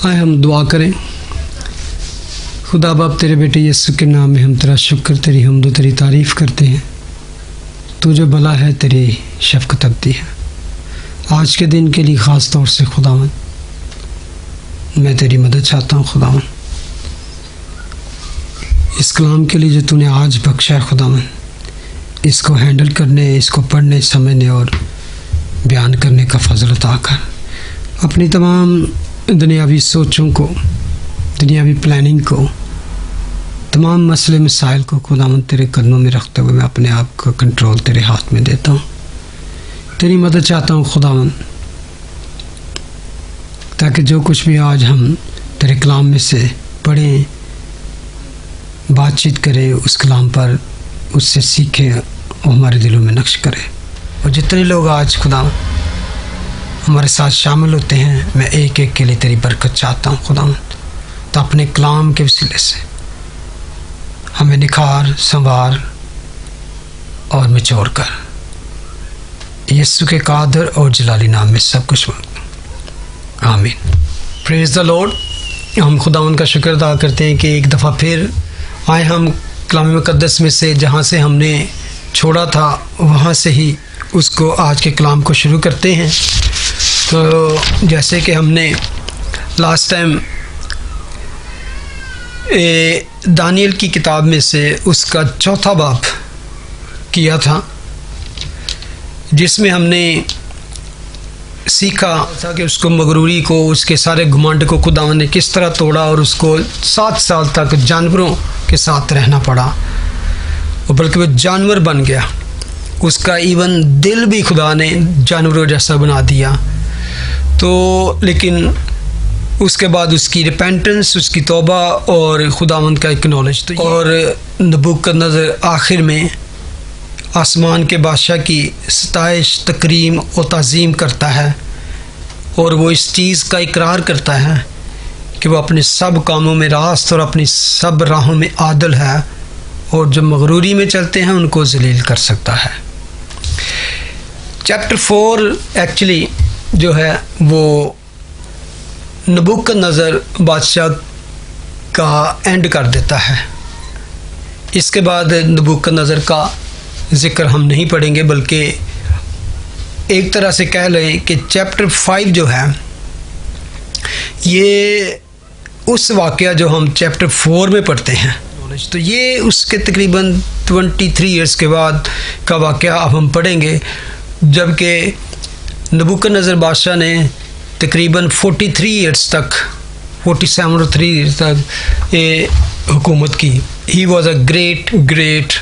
आए हम दुआ करें। खुदा बाप तेरे बेटे यीशु के नाम में हम तेरा शुक्र, तेरी हम्द, तेरी तारीफ़ करते हैं। तू जो भला है, तेरी शफ़क़त अबदी है। आज के दिन के लिए ख़ास तौर से खुदावन मैं तेरी मदद चाहता हूँ। खुदावन इस कलाम के लिए जो तूने आज बख्शा है खुदावन, इसको हैंडल करने, इसको पढ़ने, समझने और बयान करने का फ़ज़ल अता कर। अपनी तमाम दुनियावी सोचों को, दुनियावी प्लानिंग को, तमाम मसले मसाइल को खुदावन तेरे कदमों में रखते हुए मैं अपने आप का कंट्रोल तेरे हाथ में देता हूँ। तेरी मदद चाहता हूँ खुदावन, ताकि जो कुछ भी आज हम तेरे कलाम में से पढ़ें, बातचीत करें, उस कलाम पर उससे सीखें और हमारे दिलों में नक्श करें। और जितने लोग आज खुदा हमारे साथ शामिल होते हैं, मैं एक एक के लिए तेरी बरकत चाहता हूँ खुदावन। तो अपने कलाम के वसीले से हमें निखार, संवार और निचोड़ कर। यीशु के कादर और जलाली नाम में सब कुछ मांगता हूँ, आमीन। Praise the Lord. हम खुदावन का शुक्र अदा करते हैं कि एक दफ़ा फिर आए हम कलाम मुक़द्दस में से, जहाँ से हमने छोड़ा था वहाँ से ही उसको आज के कलाम को शुरू करते हैं। तो जैसे कि हमने लास्ट टाइम दानियल की किताब में से उसका चौथा बाब किया था, जिसमें हमने सीखा था कि उसको मगरूरी को, उसके सारे घुमंड को खुदावन ने किस तरह तोड़ा और उसको 7 साल तक जानवरों के साथ रहना पड़ा, और बल्कि वो जानवर बन गया। उसका इवन दिल भी खुदा ने जानवरों जैसा बना दिया। तो लेकिन उसके बाद उसकी रिपेंटेंस, उसकी तौबा और खुदावंद का एक्नॉलेज, तो और नबूकदनेस्सर आखिर में आसमान के बादशाह की सताइश, तकरीम और ताज़ीम करता है, और वो इस चीज़ का इकरार करता है कि वो अपने सब कामों में रास्त और अपनी सब राहों में आदल है, और जो मगरूरी में चलते हैं उनको जलील कर सकता है। चैप्टर 4 एक्चुअली जो है वो नबूकदनेस्सर बादशाह का एंड कर देता है। इसके बाद नबूकदनेस्सर का ज़िक्र हम नहीं पढ़ेंगे, बल्कि एक तरह से कह लें कि चैप्टर 5 जो है ये उस वाक़या जो हम चैप्टर 4 में पढ़ते हैं, तो ये उसके तकरीबन 23 ईयर्स के बाद का वाक़या अब हम पढ़ेंगे, जबकि नबूकदनेस्सर बादशाह ने तकरीबन 43 ईयर्स तक, 47 और 3 ईयर्स तक ये हुकूमत की। ही was a great great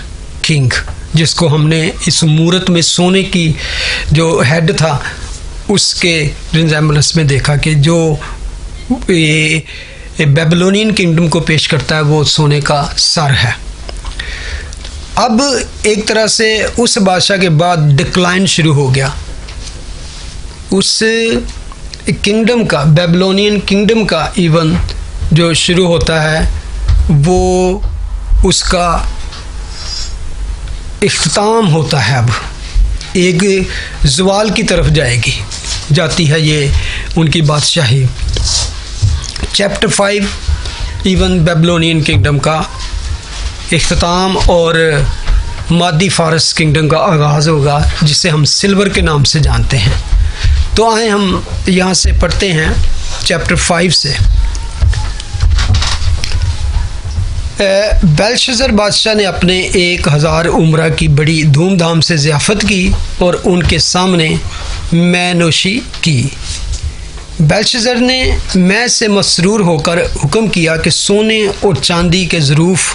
king, जिसको हमने इस मूरत में सोने की जो हेड था उसके रिजेम्बलेंस में देखा कि जो ये बेबीलोनियन किंगडम को पेश करता है वो सोने का सर है। अब एक तरह से उस बादशाह के बाद डिक्लाइन शुरू हो गया। उस किंगडम का, बेबीलोनियन किंगडम का इवन जो शुरू होता है वो उसका इख्तिताम होता है। अब एक ज़वाल की तरफ जाती है ये उनकी बादशाही। चैप्टर 5 इवन बेबीलोनियन किंगडम का इख्तिताम और मादी फ़ारस किंगडम का आगाज़ होगा, जिसे हम सिल्वर के नाम से जानते हैं। तो आए हम यहाँ से पढ़ते हैं चैप्टर 5 से। बेलशस्सर बादशाह ने अपने 1000 उम्रा की बड़ी धूमधाम से ज़ियाफ़त की और उनके सामने मैनोशी की। बेलशस्सर ने मैं से मसरूर होकर हुक्म किया कि सोने और चांदी के ज़रूफ़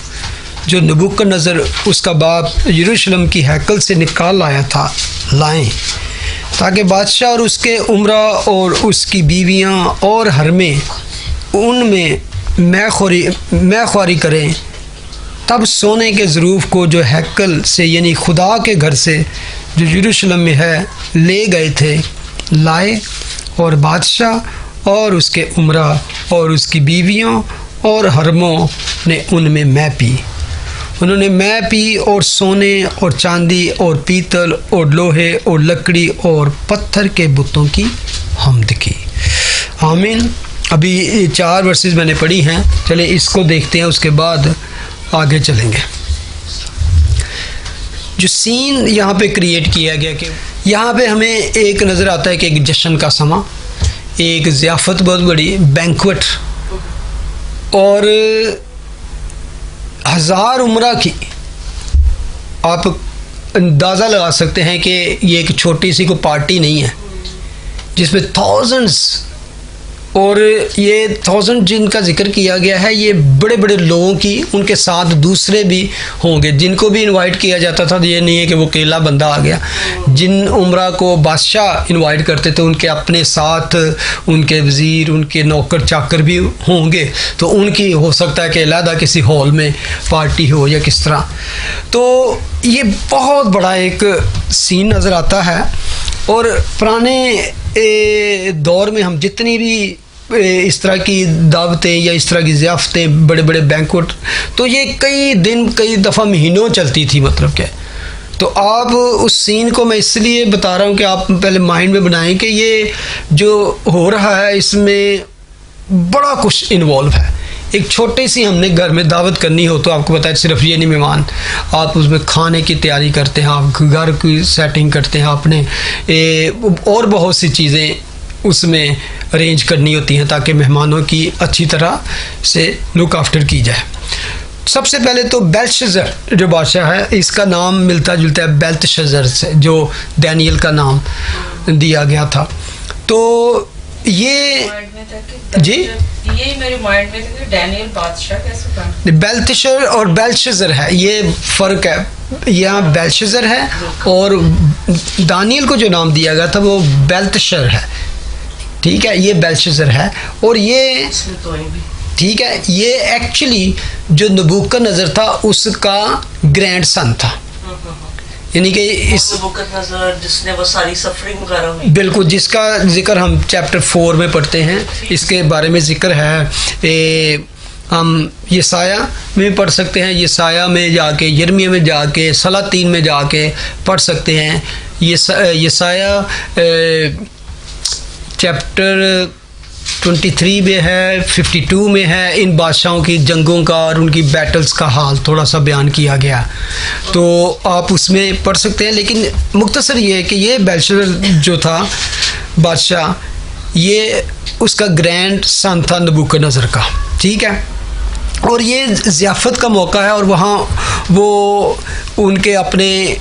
जो नबूकदनेस्सर उसका बाप यरूशलेम की हैकल से निकाल लाया था लाएं, ताकि बादशाह और उसके उमरा और उसकी बीवियां और हरमें उनमें मैख़्वारी करें। तब सोने के ज़रूफ़ को जो हैकल से यानी खुदा के घर से जो यरूशलेम में है ले गए थे लाए, और बादशाह और उसके उमरा और उसकी बीवियों और हरमों ने उनमें मै पी। उन्होंने मै पी और सोने और चांदी और पीतल और लोहे और लकड़ी और पत्थर के बुतों की हम्द की। आमीन। अभी 4 वर्सेस मैंने पढ़ी हैं, चले इसको देखते हैं, उसके बाद आगे चलेंगे। जो सीन यहाँ पे क्रिएट किया गया कि यहाँ पे हमें एक नज़र आता है कि एक जश्न का समा, एक ज़ियाफ़त बहुत बड़ी बैंक्वेट, और 1000 उम्रा की, आप अंदाज़ा लगा सकते हैं कि ये एक छोटी सी कोई पार्टी नहीं है जिसमें थाउजेंड्स, और ये 1000 जिनका जिक्र किया गया है ये बड़े बड़े लोगों की, उनके साथ दूसरे भी होंगे जिनको भी इनवाइट किया जाता था। ये नहीं है कि वो अकेला बंदा आ गया, जिन उम्रा को बादशाह इनवाइट करते थे उनके अपने साथ उनके वज़ीर, उनके नौकर चाकर भी होंगे, तो उनकी हो सकता है कि अलहदा किसी हॉल में पार्टी हो या किस तरह। तो ये बहुत बड़ा एक सीन नज़र आता है। और पुराने दौर में हम जितनी भी इस तरह की दावतें या इस तरह की ज़ियाफ़तें, बड़े बड़े बैंक्वेट, तो ये कई दिन कई दफ़ा महीनों चलती थी, मतलब क्या। तो आप उस सीन को मैं इसलिए बता रहा हूँ कि आप पहले माइंड में बनाएं कि ये जो हो रहा है इसमें बड़ा कुछ इन्वॉल्व है। एक छोटी सी हमने घर में दावत करनी हो तो आपको पता है सिर्फ ये नहीं मेहमान, आप उसमें खाने की तैयारी करते हैं, आप घर की सेटिंग करते हैं, आपने और बहुत सी चीज़ें उसमें अरेंज करनी होती हैं ताकि मेहमानों की अच्छी तरह से लुक आफ्टर की जाए। सबसे पहले तो बेल्शज़र जो बादशाह है, इसका नाम मिलता जुलता है बेल्तशज़र से, जो डैनियल का नाम दिया गया था। तो ये जी ये मेरे माइंड में था कि डैनियल बादशाह कैसे बना। बेल्तशज़र और बेल्शज़र है, ये फ़र्क है। यहाँ बेल्शज़र है और दानियल को जो नाम दिया गया था वो बेल्तशज़र है, ठीक है, ये बेल्शज़र है। और ये ठीक है, ये एक्चुअली जो नबूकदनेस्सर था उसका ग्रैंड सन था, यानी कि इस जिसने वो सारी सफरिंग वगैरह हुई, बिल्कुल, जिसका जिक्र हम चैप्टर 4 में पढ़ते हैं, इसके बारे में जिक्र है। हम यसाया में पढ़ सकते हैं, यसाया में जाके, यिर्मयाह में जाके, सलातीन में जाके पढ़ सकते हैं। यसाया चैप्टर 23 में है, 52 में है, इन बादशाहों की जंगों का और उनकी बैटल्स का हाल थोड़ा सा बयान किया गया, तो आप उसमें पढ़ सकते हैं। लेकिन मुख्तसर ये है कि ये बेल्शज़र जो था बादशाह, ये उसका ग्रैंड सन था नबूकदनेस्सर का, ठीक है। और ये ज़ियाफ़त का मौका है और वहाँ वो उनके अपने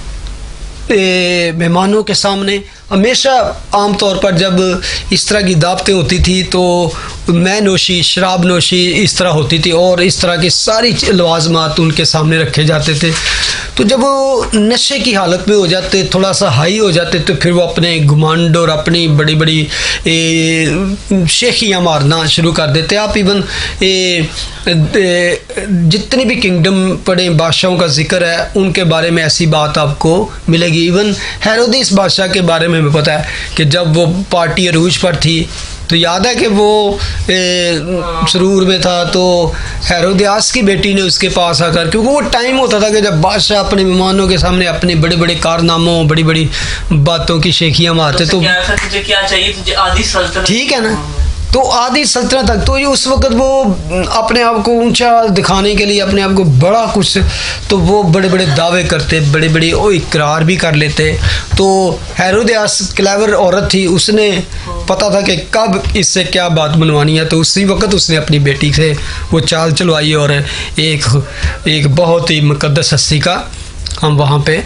मेहमानों के सामने हमेशा आम तौर पर जब इस तरह की दावतें होती थी तो मैं नोशी, शराब नोशी इस तरह होती थी और इस तरह की सारी लवाज़मात उनके सामने रखे जाते थे। तो जब वो नशे की हालत में हो जाते, थोड़ा सा हाई हो जाते, तो फिर वो अपने घुमंड और अपनी बड़ी बड़ी शेखियाँ मारना शुरू कर देते। आप इवन जितनी भी किंगडम पढ़े बादशाहों का जिक्र है उनके बारे में ऐसी बात आपको मिलेगी। इवन हेरोदेस बादशाह के बारे में हमें पता है कि जब वो पार्टी अरूज पर थी तो याद है कि वो सरूर में था, तो हेरोदियास की बेटी ने उसके पास आकर, क्योंकि वो टाइम होता था कि जब बादशाह अपने मेहमानों के सामने अपने बड़े बड़े कारनामों, बड़ी बड़ी बातों की शेखियाँ मारते, तो तुझे क्या चाहिए, तुझे आधी सल्तनत, ठीक है ना, तो आधी सल्तनत तक। तो ये उस वक़्त वो अपने आप को ऊंचा दिखाने के लिए, अपने आप को बड़ा कुछ, तो वो बड़े बड़े दावे करते, बड़े बड़े इकरार भी कर लेते। तो हेरोदियास क्लेवर औरत थी, उसने पता था कि कब इससे क्या बात बनवानी है, तो उसी वक्त उसने अपनी बेटी से वो चाल चलवाई और एक बहुत ही मुकद्दस हस्ती का हम वहाँ पे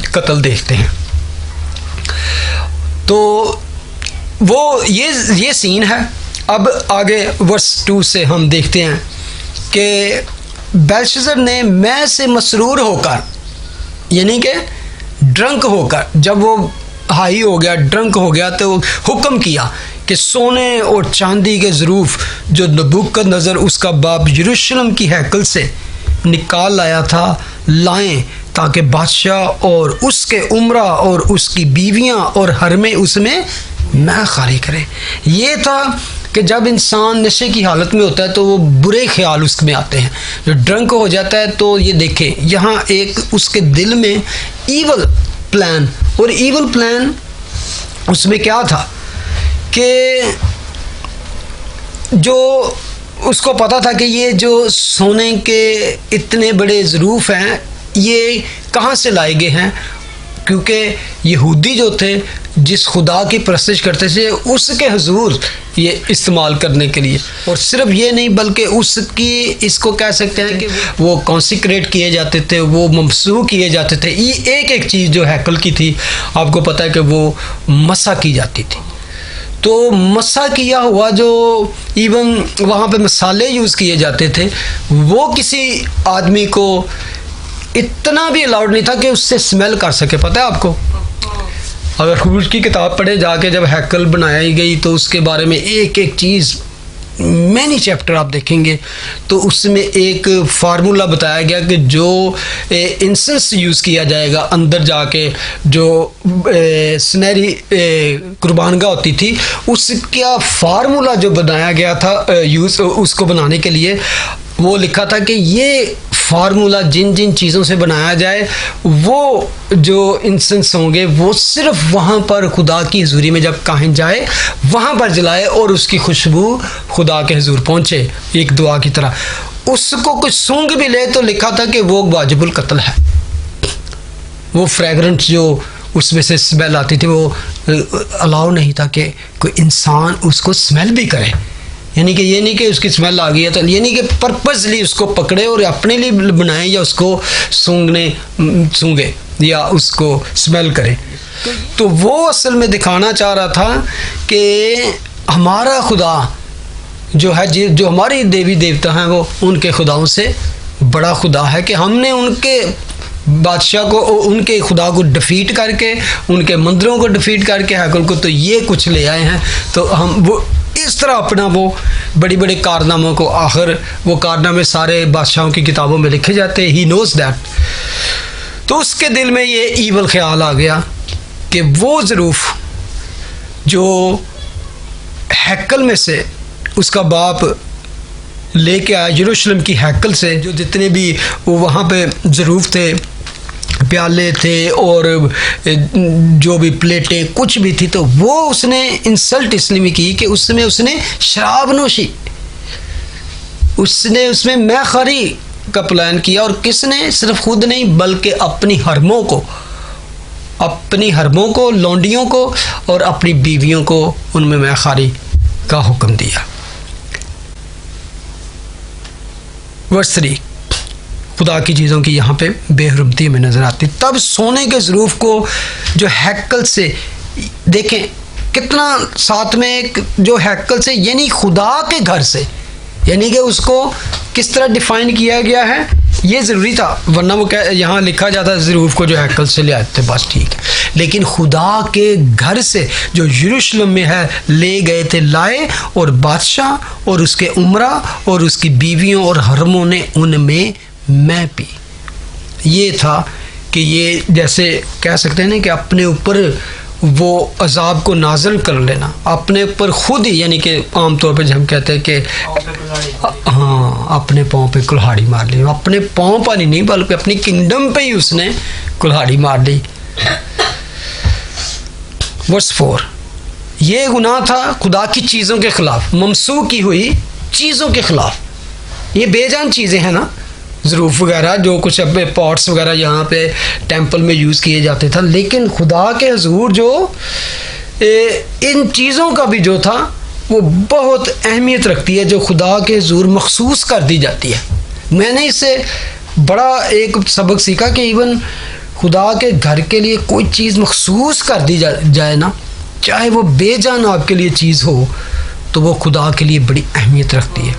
कत्ल देखते हैं। तो वो ये सीन है। अब आगे वर्स 2 से हम देखते हैं कि बेल्शज़र ने मैं से मसरूर होकर, यानी कि ड्रंक होकर, जब वो हाई हो गया, ड्रंक हो गया, तो हुक्म किया कि सोने और चांदी के ज़रूफ जो नबूकदनेस्सर उसका बाप यरूशलेम की हैकल से निकाल लाया था लाएं, ताकि बादशाह और उसके उमरा और उसकी बीवियां और हरमें उसमें मैं खाली करें। ये था कि जब इंसान नशे की हालत में होता है तो वो बुरे ख्याल उसमें आते हैं। जो ड्रंक हो जाता है तो ये देखें, यहाँ एक उसके दिल में ईवल प्लान, और ईवल प्लान उसमें क्या था कि जो उसको पता था कि ये जो सोने के इतने बड़े ज़रूफ हैं ये कहाँ से लाए गए हैं, क्योंकि यहूदी जो थे जिस खुदा की परस्तिश करते थे उसके हुजूर ये इस्तेमाल करने के लिए, और सिर्फ ये नहीं बल्कि उसकी इसको कह सकते हैं कि वो कॉन्सिक्रेट किए जाते थे, वो ममसूह किए जाते थे। ये एक एक चीज़ जो हैकल की थी आपको पता है कि वो मसा की जाती थी। तो मसा किया हुआ जो इवन वहाँ पे मसाले यूज़ किए जाते थे वो किसी आदमी को इतना भी अलाउड नहीं था कि उससे स्मेल कर सके। पता है आपको, अगर हुरूज की किताब पढ़े जाके जब हैकल बनाई गई तो उसके बारे में एक एक चीज़ मैनी चैप्टर आप देखेंगे तो उसमें एक फार्मूला बताया गया कि जो इंसेंस यूज़ किया जाएगा अंदर जाके, जो सुनहरी कुर्बानगाह होती थी उसका फार्मूला जो बनाया गया था यूज़ उसको बनाने के लिए, वो लिखा था कि ये फार्मूला जिन जिन चीज़ों से बनाया जाए वो जो इंसेंस होंगे वो सिर्फ वहाँ पर खुदा की हुजूरी में जब काहिन जाए वहाँ पर जलाए और उसकी खुशबू खुदा के हुजूर पहुँचे एक दुआ की तरह। उसको कुछ सूंघ भी ले तो लिखा था कि वो वाजिबुल कत्ल है। वो फ्रेगरेंट जो उसमें से स्मेल आती थी वो अलाउ नहीं था कि कोई इंसान उसको स्मेल भी करे। यानी कि ये नहीं कि उसकी स्मेल आ गई है तो ये नहीं कि पर्पसली उसको पकड़े और अपने लिए बनाए या उसको सूंघे या उसको स्मेल करे। तो वो असल में दिखाना चाह रहा था कि हमारा खुदा जो है जो हमारे देवी देवता हैं वो उनके खुदाओं से बड़ा खुदा है, कि हमने उनके बादशाह को उनके खुदा को डिफीट करके उनके मंदिरों को डिफीट करके हैकल को तो ये कुछ ले आए हैं। तो हम वो इस तरह अपना वो बड़ी बड़े कारनामों को, आखिर वो कारनामे सारे बादशाहों की किताबों में लिखे जाते हैं, ही नोज दैट। तो उसके दिल में ये ईवल ख्याल आ गया कि वो ज़रूफ जो हैकल में से उसका बाप लेके आया यरूशलेम की हैकल से, जो जितने भी वो वहाँ पे ज़रूफ थे, प्याले थे और जो भी प्लेटें कुछ भी थी, तो वो उसने इंसल्ट इसलिए की कि उसमें उसने शराब नोशी, उसने उसमें मैखारी का प्लान किया। और किसने, सिर्फ खुद नहीं बल्कि अपनी हरमों को लौंडियों को और अपनी बीवियों को उनमें मैखारी का हुक्म दिया। वर्स 3 खुदा की चीज़ों की यहाँ पे बेहरमती में नज़र आती। तब सोने के ज़रूफ को जो हैकल से देखें कितना साथ में एक जो हैकल से यानी खुदा के घर से, यानी कि उसको किस तरह डिफ़ाइन किया गया है ये ज़रूरी था, वरना वो यहाँ लिखा जाता ज़रूफ को जो हैकल से ले आए थे बस ठीक है। लेकिन खुदा के घर से जो यरूशलेम में है ले गए थे लाए, और बादशाह और उसके उमरा और उसकी बीवियों और हरमों ने उनमें मैं पी। ये था कि ये जैसे कह सकते हैं ना कि अपने ऊपर वो अजाब को नाज़िल कर लेना अपने ऊपर खुद ही, यानी कि आम तौर पे हम कहते हैं कि हाँ अपने पाँव पे कुल्हाड़ी मार ली, अपने पाँव पर ही नहीं बल्कि अपनी किंगडम पे ही उसने कुल्हाड़ी मार ली। वर्स 4 ये गुनाह था खुदा की चीज़ों के ख़िलाफ़, ममसूह की हुई चीज़ों के ख़िलाफ़। ये बेजान चीज़ें हैं ना, ज़रूफ वगैरह जो कुछ अब पॉट्स वगैरह यहाँ पे टेंपल में यूज़ किए जाते थे, लेकिन खुदा के हुजूर जो इन चीज़ों का भी जो था वो बहुत अहमियत रखती है, जो खुदा के हुजूर मखसूस कर दी जाती है। मैंने इससे बड़ा एक सबक सीखा कि इवन खुदा के घर के लिए कोई चीज़ मखसूस कर दी जाए ना, चाहे वो बेजान आपके लिए चीज़ हो, तो वो खुदा के लिए बड़ी अहमियत रखती है।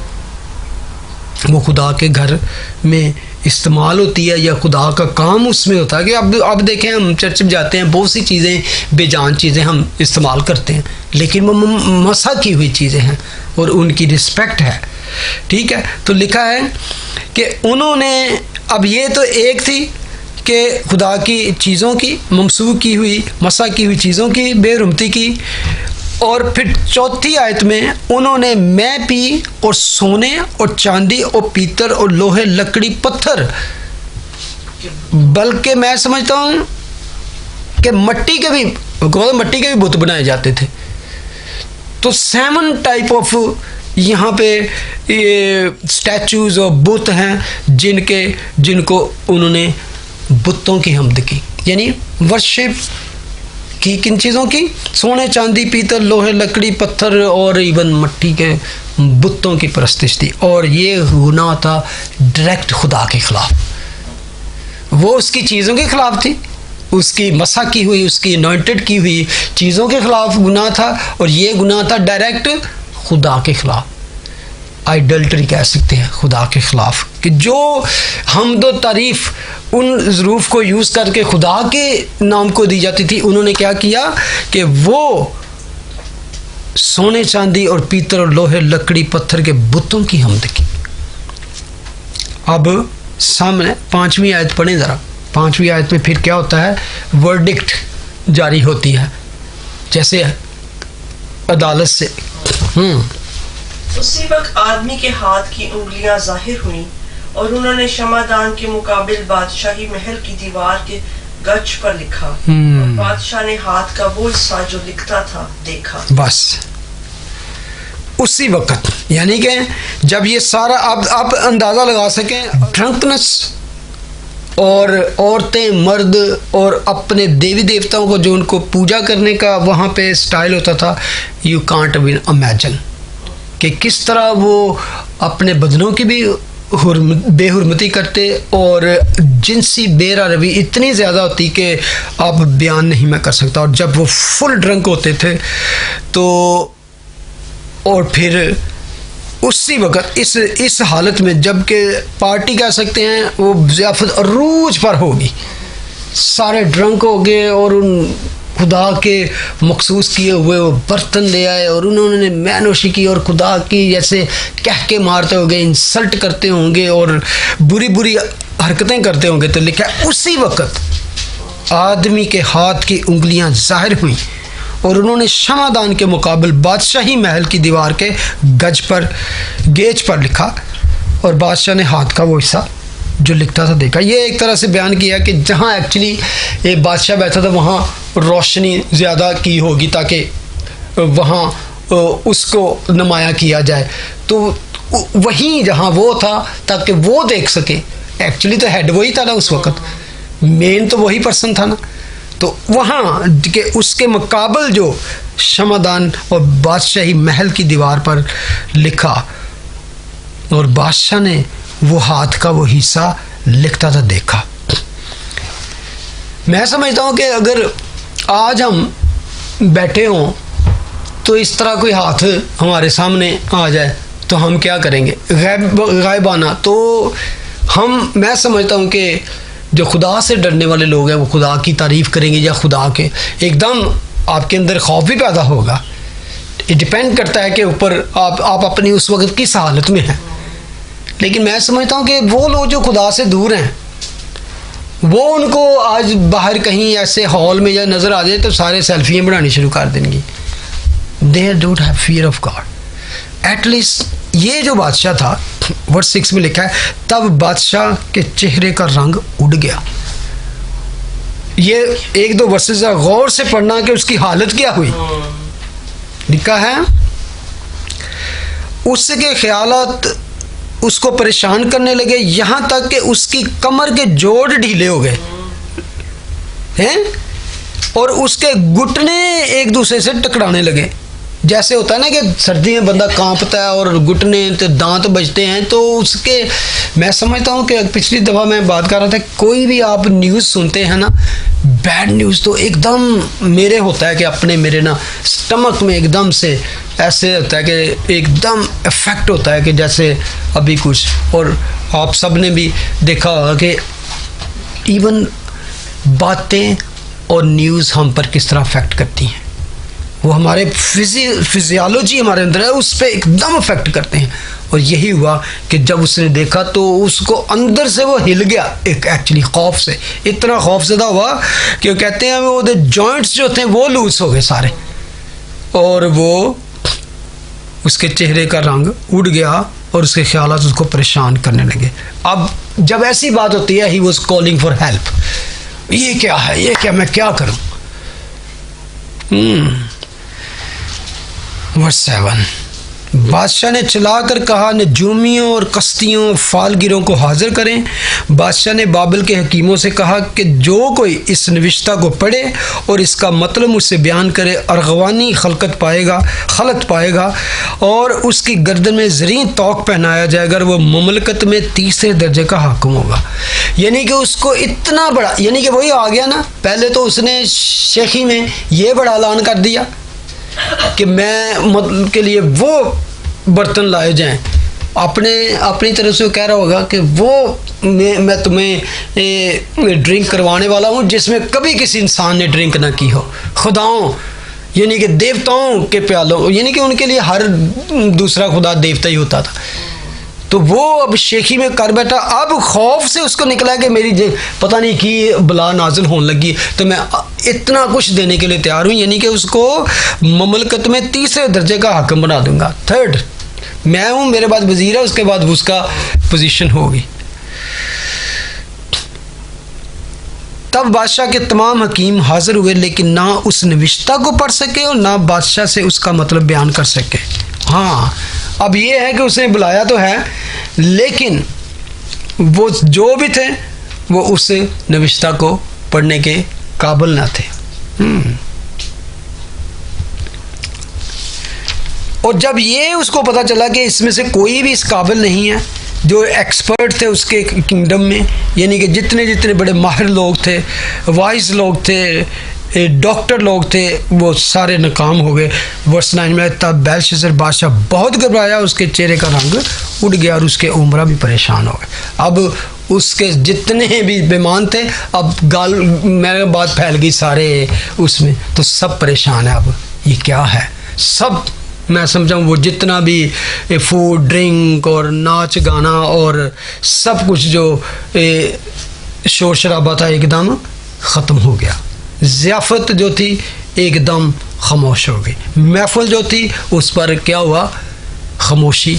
वो खुदा के घर में इस्तेमाल होती है या खुदा का काम उसमें होता है। कि अब देखें हम चर्च में जाते हैं, बहुत सी चीज़ें बेजान चीज़ें हम इस्तेमाल करते हैं, लेकिन वो मसा की हुई चीज़ें हैं और उनकी रिस्पेक्ट है। ठीक है, तो लिखा है कि उन्होंने, अब ये तो एक थी कि खुदा की चीज़ों की ममसूह की हुई मसा की हुई चीज़ों की बेरुमती की, और फिर चौथी आयत में उन्होंने मैं पी और सोने और चांदी और पीतल और लोहे लकड़ी पत्थर, बल्कि मैं समझता हूँ कि मट्टी के भी बुत बनाए जाते थे। तो 7 टाइप ऑफ यहाँ पे ये स्टैचूज और बुत हैं जिनको उन्होंने बुतों की हमद की, यानी वर्शिप की। किन चीज़ों की? सोने, चांदी, पीतल, लोहे, लकड़ी, पत्थर और इवन मिट्टी के बुतों की परस्तिश थी। और ये गुनाह था डायरेक्ट खुदा के खिलाफ। वो उसकी चीज़ों के खिलाफ थी, उसकी मसा की हुई, उसकी अनॉइंटेड की हुई चीज़ों के खिलाफ गुनाह था, और ये गुनाह था डायरेक्ट खुदा के खिलाफ। आइडल्ट्री कह सकते हैं खुदा के खिलाफ, कि जो हमद व तारीफ उन ज़रूफ़ को यूज़ करके खुदा के नाम को दी जाती थी, उन्होंने क्या किया कि वो सोने, चांदी और पीतल और लोहे, लकड़ी, पत्थर के बुतों की हमद की। अब सामने 5वीं आयत पढ़ें ज़रा। 5वीं आयत में फिर क्या होता है? वर्डिक्ट जारी होती है, जैसे अदालत से। उसी वक्त आदमी के हाथ की उंगलियां जाहिर हुई और उन्होंने शमादान के मुकाबिल बादशाही महल की दीवार के गच पर लिखा, और बादशाह ने हाथ का वो हिस्सा जो लिखता था देखा। बस उसी वक्त, यानी कि जब ये सारा आप अंदाज़ा लगा सकें, ड्रंकनेस और औरतें, मर्द और अपने देवी देवताओं को जो उनको पूजा करने का वहाँ पे स्टाइल होता था, यू कांट इवन इमेजिन कि किस तरह वो अपने बदनों की भी बेहुरमती करते, और जिनसी बेरहरवी इतनी ज़्यादा होती कि आप बयान नहीं मैं कर सकता। और जब वो फुल ड्रंक होते थे तो, और फिर उसी वक्त इस हालत में, जबकि पार्टी कह सकते हैं वो ज़ियाफत अरूज पर होगी, सारे ड्रंक हो गए और उन खुदा के मखसूस किए हुए वो बर्तन ले आए और उन्होंने मैनोशी की और खुदा की जैसे कह के मारते होंगे, इंसल्ट करते होंगे और बुरी बुरी हरकतें करते होंगे। तो लिखा है उसी वक्त आदमी के हाथ की उंगलियां जाहिर हुई और उन्होंने शमादान के मुकाबिल बादशाही महल की दीवार के गेज पर लिखा, और बादशाह ने हाथ का वो हिस्सा जो लिखता था देखा। ये एक तरह से बयान किया कि जहाँ एक्चुअली एक बादशाह बैठा था वहाँ रोशनी ज़्यादा की होगी ताकि वहाँ उसको नुमाया किया जाए, तो वहीं जहाँ वो था ताकि वो देख सके। एक्चुअली तो हेड वही था ना उस वक्त, मेन तो वही पर्सन था ना। तो वहाँ के उसके मुकाबल जो शमादान और बादशाही महल की दीवार पर लिखा, और बादशाह ने वो हाथ का वो हिस्सा लिखता था देखा। मैं समझता हूँ कि अगर आज हम बैठे हों तो इस तरह कोई हाथ हमारे सामने आ जाए तो हम क्या करेंगे? गायबाना तो मैं समझता हूँ कि जो खुदा से डरने वाले लोग हैं वो खुदा की तारीफ़ करेंगे, या खुदा के एकदम आपके अंदर खौफ भी पैदा होगा। ये डिपेंड करता है कि ऊपर आप अपनी उस वक्त किस हालत में हैं। लेकिन मैं समझता हूँ कि वो लोग जो खुदा से दूर हैं, वो उनको आज बाहर कहीं ऐसे हॉल में या नज़र आ जाए तो सारे सेल्फियाँ बनानी शुरू कर देंगी। They don't have fear of God. At least ये जो बादशाह था, वर्स 6 में लिखा है, तब बादशाह के चेहरे का रंग उड़ गया। ये 1-2 वर्सेस गौर से पढ़ना कि उसकी हालत क्या हुई। लिखा है उसके ख्यालात उसको परेशान करने लगे, यहाँ तक कि उसकी कमर के जोड़ ढीले हो गए हैं और उसके घुटने एक दूसरे से टकराने लगे। जैसे होता है ना कि सर्दी में बंदा कांपता है और घुटने तो दांत बजते हैं, तो उसके मैं समझता हूँ कि पिछली दफ़ा मैं बात कर रहा था, कोई भी आप न्यूज़ सुनते हैं ना, बैड न्यूज़, तो एकदम मेरे होता है कि मेरे ना स्टमक में एकदम से ऐसे होता है कि एकदम इफेक्ट होता है कि जैसे अभी कुछ। और आप सब ने भी देखा होगा कि इवन बातें और न्यूज़ हम पर किस तरह अफेक्ट करती हैं। वो हमारे फिजियोलॉजी हमारे अंदर है, उस पर एकदम अफेक्ट करते हैं। और यही हुआ कि जब उसने देखा तो उसको अंदर से वो हिल गया, एक एक्चुअली खौफ से, इतना खौफज़दा हुआ कि वो कहते हैं वो जॉइंट्स जो थे वो लूज हो गए सारे, और वो उसके चेहरे का रंग उड़ गया और उसके ख्यालात उसको परेशान करने लगे। अब जब ऐसी बात होती है, he was calling for help, ये क्या है, ये क्या, मैं क्या करूं। वर्स 7, बादशाह ने चलाकर कहा, नजूमियों और कश्तियों और फालगिरों को हाजिर करें। बादशाह ने बाबिल के हकीमों से कहा कि जो कोई इस नविश्ता को पढ़े और इसका मतलब मुझसे बयान करे, अरगवानी खलत पाएगा और उसकी गर्दन में ज़री तोक पहनाया जाएगा और वो ममलकत में तीसरे दर्जे का हाकिम होगा। यानी कि उसको इतना बड़ा, यानी कि वही आ गया ना, पहले तो उसने शेखी में ये बड़ा ऐलान कर दिया कि मैं मतलब के लिए वो बर्तन लाए जाएं, अपनी तरफ से वो कह रहा होगा कि वो मैं तुम्हें ड्रिंक करवाने वाला हूँ जिसमें कभी किसी इंसान ने ड्रिंक ना की हो, खुदाओं यानी कि देवताओं के प्यालों, यानी कि उनके लिए हर दूसरा खुदा देवता ही होता था। तो वो अब शेखी में कर बैठा, अब खौफ से उसको निकला कि मेरी पता नहीं कि बला नाजिल होने लगी, तो मैं इतना कुछ देने के लिए तैयार हूँ, यानी कि उसको ममलकत में तीसरे दर्जे का हाकिम बना दूंगा। थर्ड मैं हूँ, मेरे बाद वजीर है, उसके बाद उसका पोजीशन होगी। तब बादशाह के तमाम हकीम हाजिर हुए, लेकिन ना उस नविश्ता को पढ़ सके और ना बादशाह से उसका मतलब बयान कर सके। हाँ, अब ये है कि उसने बुलाया तो है, लेकिन वो जो भी थे वो उस नविश्ता को पढ़ने के काबिल ना थे। और जब ये उसको पता चला कि इसमें से कोई भी इस काबिल नहीं है, जो एक्सपर्ट थे उसके किंगडम में, यानी कि जितने बड़े माहिर लोग थे, वाइज लोग थे, डॉक्टर लोग थे, वो सारे नाकाम हो गए। वर्स 9 में तब बेलशस्सर बादशाह बहुत घबराया, उसके चेहरे का रंग उड़ गया और उसके उमरा भी परेशान हो गए। अब उसके जितने भी बेमान थे, अब मेरे बात फैल गई सारे उसमें, तो सब परेशान है। अब ये क्या है, सब मैं समझाऊँ वो जितना भी फूड ड्रिंक और नाच गाना और सब कुछ जो शोर शराबा था एकदम ख़त्म हो गया। ज़ियाफ़त जो थी एकदम खामोश हो गई। महफिल जो थी उस पर क्या हुआ, खामोशी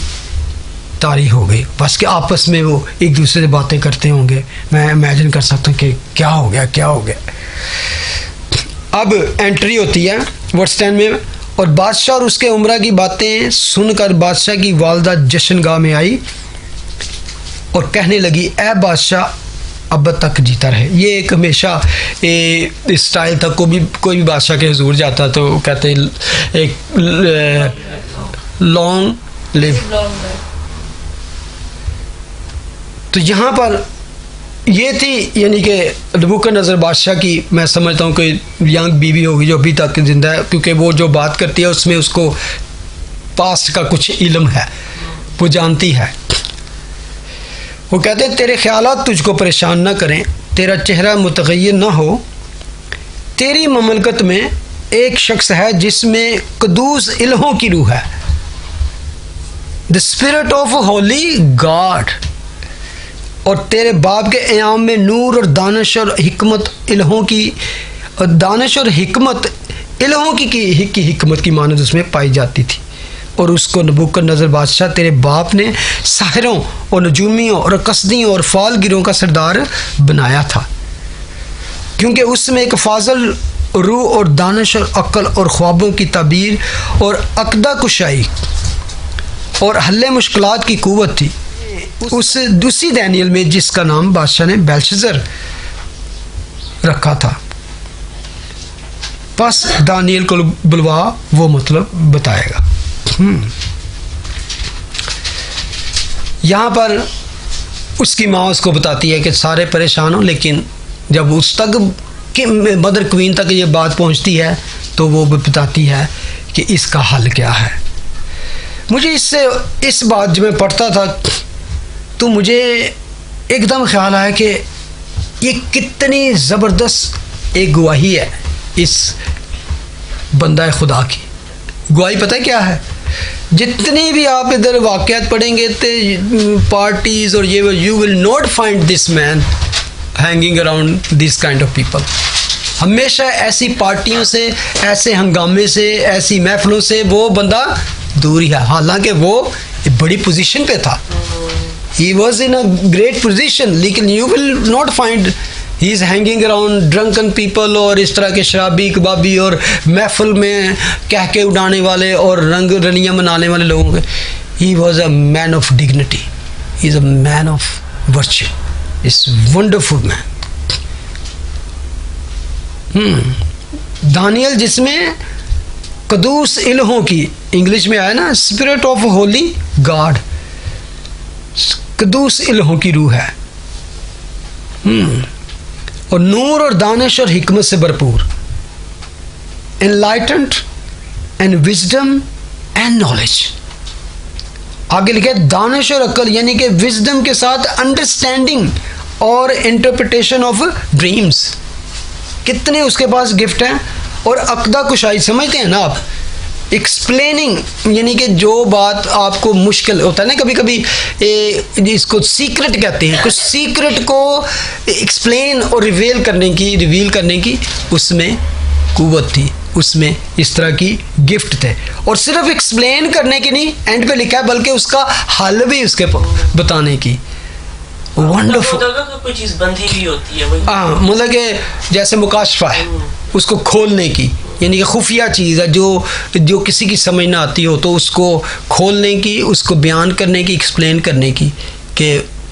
तारी हो गई। बस कि आपस में वो एक दूसरे से बातें करते होंगे, मैं इमेजिन कर सकता हूँ कि क्या हो गया। अब एंट्री होती है वर्स 10 में, और बादशाह और उसके उमरा की बातें सुनकर बादशाह की वालदा जश्नगाह में आई और कहने लगी, ए बादशाह अब तक जीता रहे। ये एक हमेशा इस स्टाइल था, कोई भी बादशाह के हुजूर जाता तो कहते एक लॉन्ग लिव। तो यहाँ पर ये थी, यानी कि नबूकदनेस्सर बादशाह की, मैं समझता हूँ कोई यंग बीवी होगी जो अभी तक जिंदा है, क्योंकि वो जो बात करती है उसमें उसको पास्ट का कुछ इल्म है, वो जानती है। वो कहते हैं, तेरे ख्यालात तुझको परेशान ना करें, तेरा चेहरा मुतगय्यर ना हो। तेरी ममलकत में एक शख्स है जिसमें कदूस इल्हों की रूह है, the spirit of Holi God, और तेरे बाप के क़याम में नूर और दानिश और हिकमत इल्हों की, और दानिश और हिकमत इल्हों की हिकमत की मानद उसमें पाई जाती थी। और उसको नबूकदनेस्सर बादशाह तेरे बाप ने साहिरों और नजूमियों और कसदियों और फालगिरों का सरदार बनाया था, क्योंकि उसमें एक फाजल रूह और दानिश और अक्ल और ख्वाबों की ताबीर और अक़दा कुशाई और हल्ले मुश्किलात की क़ुव्वत थी। उस दूसरी दानियल में जिसका नाम बादशाह ने बेलशस्सर रखा था। बस दानियल को बुलवा, वो मतलब बताएगा। यहाँ पर उसकी माँ उसको बताती है कि सारे परेशान हो, लेकिन जब उस तक कि मदर क्वीन तक ये बात पहुँचती है तो वो बताती है कि इसका हल क्या है। मुझे इस बात जब मैं पढ़ता था तो मुझे एकदम ख्याल आया कि ये कितनी ज़बरदस्त एक गवाही है इस बंदा खुदा की। गवाही पता है क्या है? जितनी भी आप इधर वाक़यात पढ़ेंगे तो पार्टीज़ और ये, you will not find this man hanging around this kind of people. हमेशा ऐसी पार्टियों से, ऐसे हंगामे से, ऐसी महफिलों से वो बंदा दूर ही है। हालांकि वो एक बड़ी पोजीशन पे था, he was in a great position, लेकिन you will not find he is hanging around drunken people और इस तरह के शराबी कबाबी और महफिल में कह के उड़ाने वाले और रंग रलियाँ मनाने वाले लोगों के। ही was a man of dignity, he is a man of virtue, इस वंडरफुल मैन। दानियल जिसमें कदूस इल्हों की, इंग्लिश में आया ना, स्पिरिट ऑफ होली गॉड, कदूस इल्हों की रूह है, और नूर और दानिश और हिकमत से भरपूर, enlightened and wisdom and knowledge. आगे लिखे दानिश और अक्ल, यानी कि विजडम के साथ अंडरस्टैंडिंग और इंटरप्रिटेशन ऑफ ड्रीम्स। कितने उसके पास गिफ्ट हैं। और अक़दा कुशाई, समझते हैं ना आप, एक्सप्लेनिंग, यानी कि जो बात आपको मुश्किल होता है ना कभी कभी, इसको सीक्रेट कहते हैं, कुछ सीक्रेट को एक्सप्लेन और रिवील करने की उसमें कुव्वत थी, उसमें इस तरह की गिफ्ट थे। और सिर्फ एक्सप्लेन करने की नहीं, एंड पे लिखा है, बल्कि उसका हल भी उसके बताने की। वंडरफुल। कोई चीज बंधी भी होती है वही। हाँ, मतलब कि जैसे मुकाशफा है, उसको खोलने की, यानी कि खुफिया चीज़ है जो किसी की समझ ना आती हो, तो उसको खोलने की, उसको बयान करने की, एक्सप्लेन करने की कि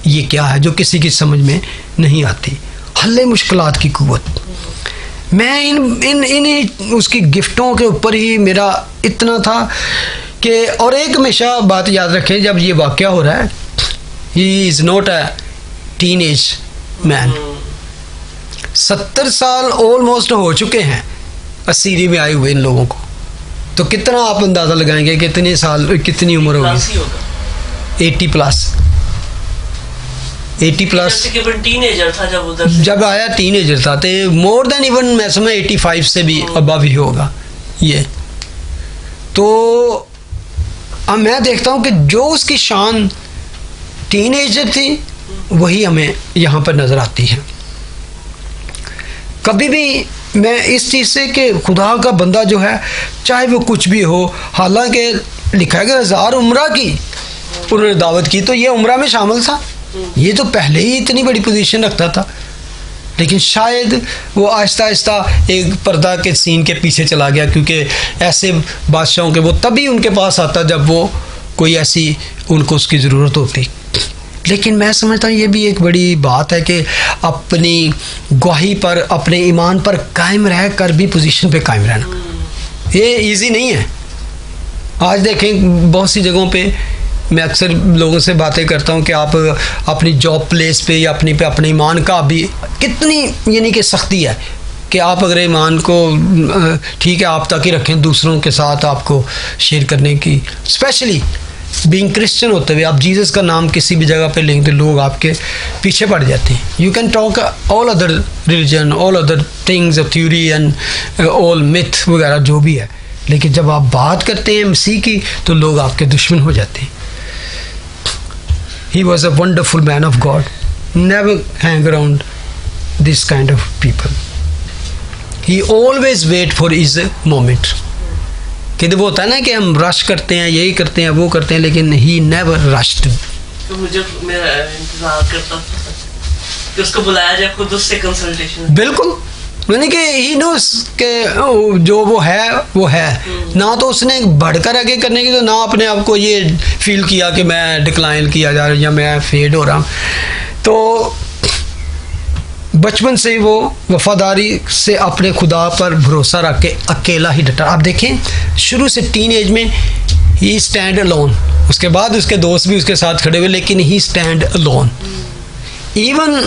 ये क्या है जो किसी की समझ में नहीं आती। हल्ले मुश्किलात की कुव्वत। मैं इन उसकी गिफ्टों के ऊपर ही मेरा इतना था कि, और एक हमेशा बात याद रखें, जब ये वाक़या हो रहा है, he is not a teenage man. 70 साल ऑलमोस्ट हो चुके हैं असीरी में आए हुए इन लोगों को, तो कितना आप अंदाज़ा लगाएंगे कितने साल, कितनी उम्र होगी? 80 प्लस। टीनेजर था जब आया, टीनेजर था, तो मोर देन इवन मैं समझ 85 से भी अबव ही होगा ये। तो अब मैं देखता हूँ कि जो उसकी शान टीनेजर थी वही हमें यहाँ पर नज़र आती है। कभी भी मैं इस चीज़ से कि खुदा का बंदा जो है, चाहे वो कुछ भी हो, हालांकि लिखा है कि 1000 उम्रा की उन्होंने दावत की, तो ये उम्रा में शामिल था, ये तो पहले ही इतनी बड़ी पोजीशन रखता था, लेकिन शायद वो आहिस्ता आहिस्ता एक पर्दा के सीन के पीछे चला गया, क्योंकि ऐसे बादशाहों के वो तभी उनके पास आता जब वो कोई ऐसी उनको उसकी ज़रूरत होती। लेकिन मैं समझता हूँ ये भी एक बड़ी बात है कि अपनी गवाही पर, अपने ईमान पर कायम रह कर भी पोजीशन पे कायम रहना ये इजी नहीं है। आज देखें बहुत सी जगहों पे, मैं अक्सर लोगों से बातें करता हूँ कि आप अपनी जॉब प्लेस पे या अपने ईमान का भी कितनी, यानी कि सख्ती है कि आप अगर ईमान को ठीक है आप ताकि रखें दूसरों के साथ आपको शेयर करने की, स्पेशली बीइंग क्रिश्चियन होते हुए आप जीसस का नाम किसी भी जगह पे लेंगे तो लोग आपके पीछे पड़ जाते हैं। You can talk all other religion, all other things, theory and all myth वगैरह जो भी है, लेकिन जब आप बात करते हैं मसीह की तो लोग आपके दुश्मन हो जाते हैं। He was a wonderful man of God, never hang around this kind of people. He always wait for his moment. कि वो होता है ना कि हम रश करते हैं, यही करते हैं, वो करते हैं, लेकिन ही नेवर रश्ड। तो मुझे मेरा इंतजार करता था कि उसको बुलाया जाए, खुद उससे कंसल्टेशन। बिल्कुल, यानी कि ही नोस के जो वो है ना, तो उसने बढ़कर आगे करने की, तो ना अपने आप को ये फील किया कि मैं डिक्लाइन किया जा रहा हूँ या मैं फेड हो रहा हूँ। तो बचपन से ही वो वफादारी से अपने खुदा पर भरोसा रख के अकेला ही डटा। आप देखें शुरू से टीन एज में ही स्टैंड अलोन, उसके बाद उसके दोस्त भी उसके साथ खड़े हुए, लेकिन he stand alone. Even